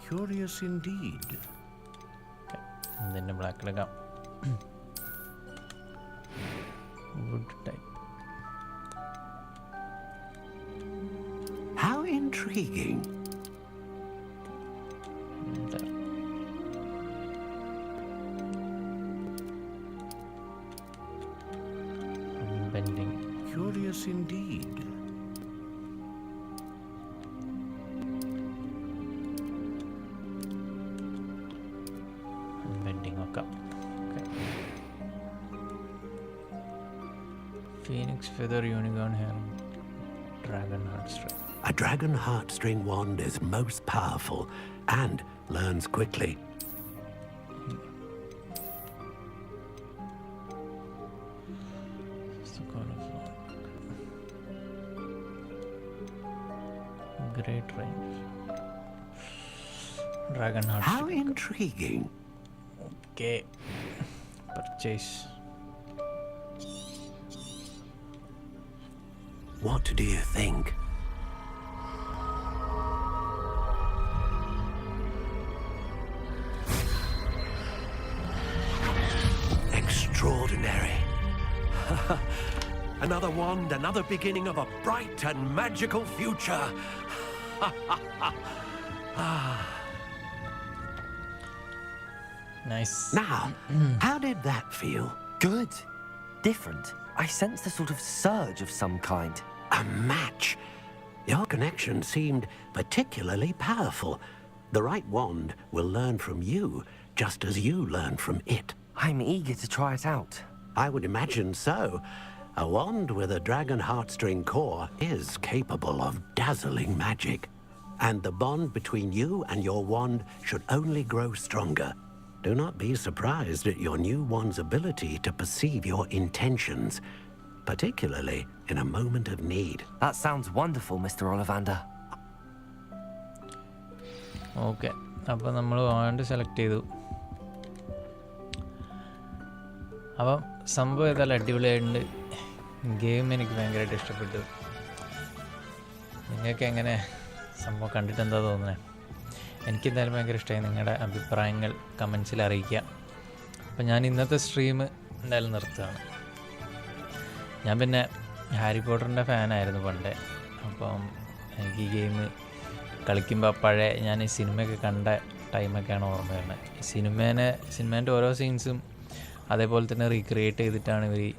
Curious indeed. ഇതിൻ്റെ ബ്ലാക്ക് എടുക്കാം. Wood type. How intriguing. Bending. Curious indeed. Bending ഒക്കെ. Phoenix feather, unicorn hair, dragon heartstring. A dragon heartstring wand is most powerful and learns quickly. Great range. Dragon heart. How intriguing. Okay. Purchase. What do you think? Extraordinary. Another wand, another beginning of a bright and magical future. Nice. Now, how did that feel? Good. Different. I sensed a sort of surge of some kind. A match. Your connection seemed particularly powerful. The right wand will learn from you, just as you learn from it. I'm eager to try it out. I would imagine so. A wand with a dragon heartstring core is capable of dazzling magic. And the bond between you and your wand should only grow stronger. Do not be surprised at your new wand's ability to perceive your intentions, particularly in a moment of need. That sounds wonderful, Mr. Ollivander. Okay. അപ്പോൾ നമ്മൾ want select ചെയ്തു. അപ്പം സംഭവം ഏതായാലും അടിപൊളിയായിട്ടുണ്ട്. Game എനിക്ക് ഭയങ്കരമായിട്ട് ഇഷ്ടപ്പെട്ടു. നിങ്ങൾക്ക് എങ്ങനെ സംഭവം കണ്ടിട്ട് എന്താ തോന്നുന്നത്? എനിക്കെന്തായാലും ഭയങ്കര ഇഷ്ടമായി. നിങ്ങളുടെ അഭിപ്രായങ്ങൾ കമൻസിൽ അറിയിക്കുക. അപ്പം ഞാൻ ഇന്നത്തെ സ്ട്രീം എന്തായാലും നിർത്തുകയാണ്. ഞാൻ പിന്നെ ഹാരി പോട്ടറിൻ്റെ ഫാനായിരുന്നു പണ്ടേ. അപ്പം എനിക്ക് ഈ ഗെയിം കളിക്കുമ്പോൾ പഴയ ഞാൻ ഈ സിനിമയൊക്കെ കണ്ട ടൈമൊക്കെയാണ് ഓർമ്മ വരുന്നത്. സിനിമേൻ്റെ ഓരോ സീൻസും അതേപോലെ തന്നെ റീക്രിയേറ്റ് ചെയ്തിട്ടാണ് ഇവർ ഈ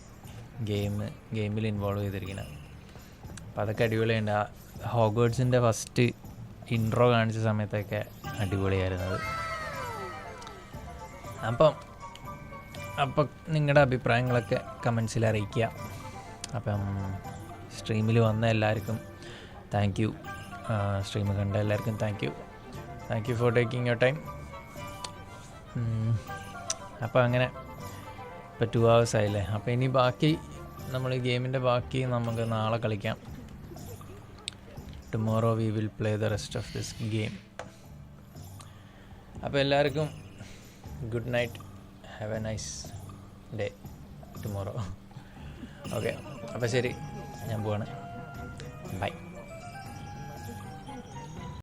ഗെയിമിൽ ഇൻവോൾവ് ചെയ്തിരിക്കുന്നത്. അപ്പോൾ അതൊക്കെ അടിപൊളിയുണ്ട്. ആ ഹോഗ്വാർട്സിൻ്റെ ഫസ്റ്റ് ഇൻട്രോ കാണിച്ച സമയത്തൊക്കെ അടിപൊളിയായിരുന്നത്. അപ്പം നിങ്ങളുടെ അഭിപ്രായങ്ങളൊക്കെ കമൻസിൽ അറിയിക്കുക. അപ്പം സ്ട്രീമിൽ വന്ന എല്ലാവർക്കും താങ്ക് യു. സ്ട്രീം കണ്ട എല്ലാവർക്കും thank you for taking your time. അപ്പോൾ അങ്ങനെ ഇപ്പോൾ 2 hours ആയില്ലേ. അപ്പോൾ ഇനി ബാക്കി നമ്മൾ ഈ ഗെയിമിൻ്റെ ബാക്കി നമുക്ക് നാളെ കളിക്കാം. Tomorrow we will play the rest of this game. അപ്പോൾ എല്ലാവർക്കും good night. Have A nice day tomorrow. Okay, അപ്പോൾ ശരി, ഞാൻ പോവാണ്. ബൈ.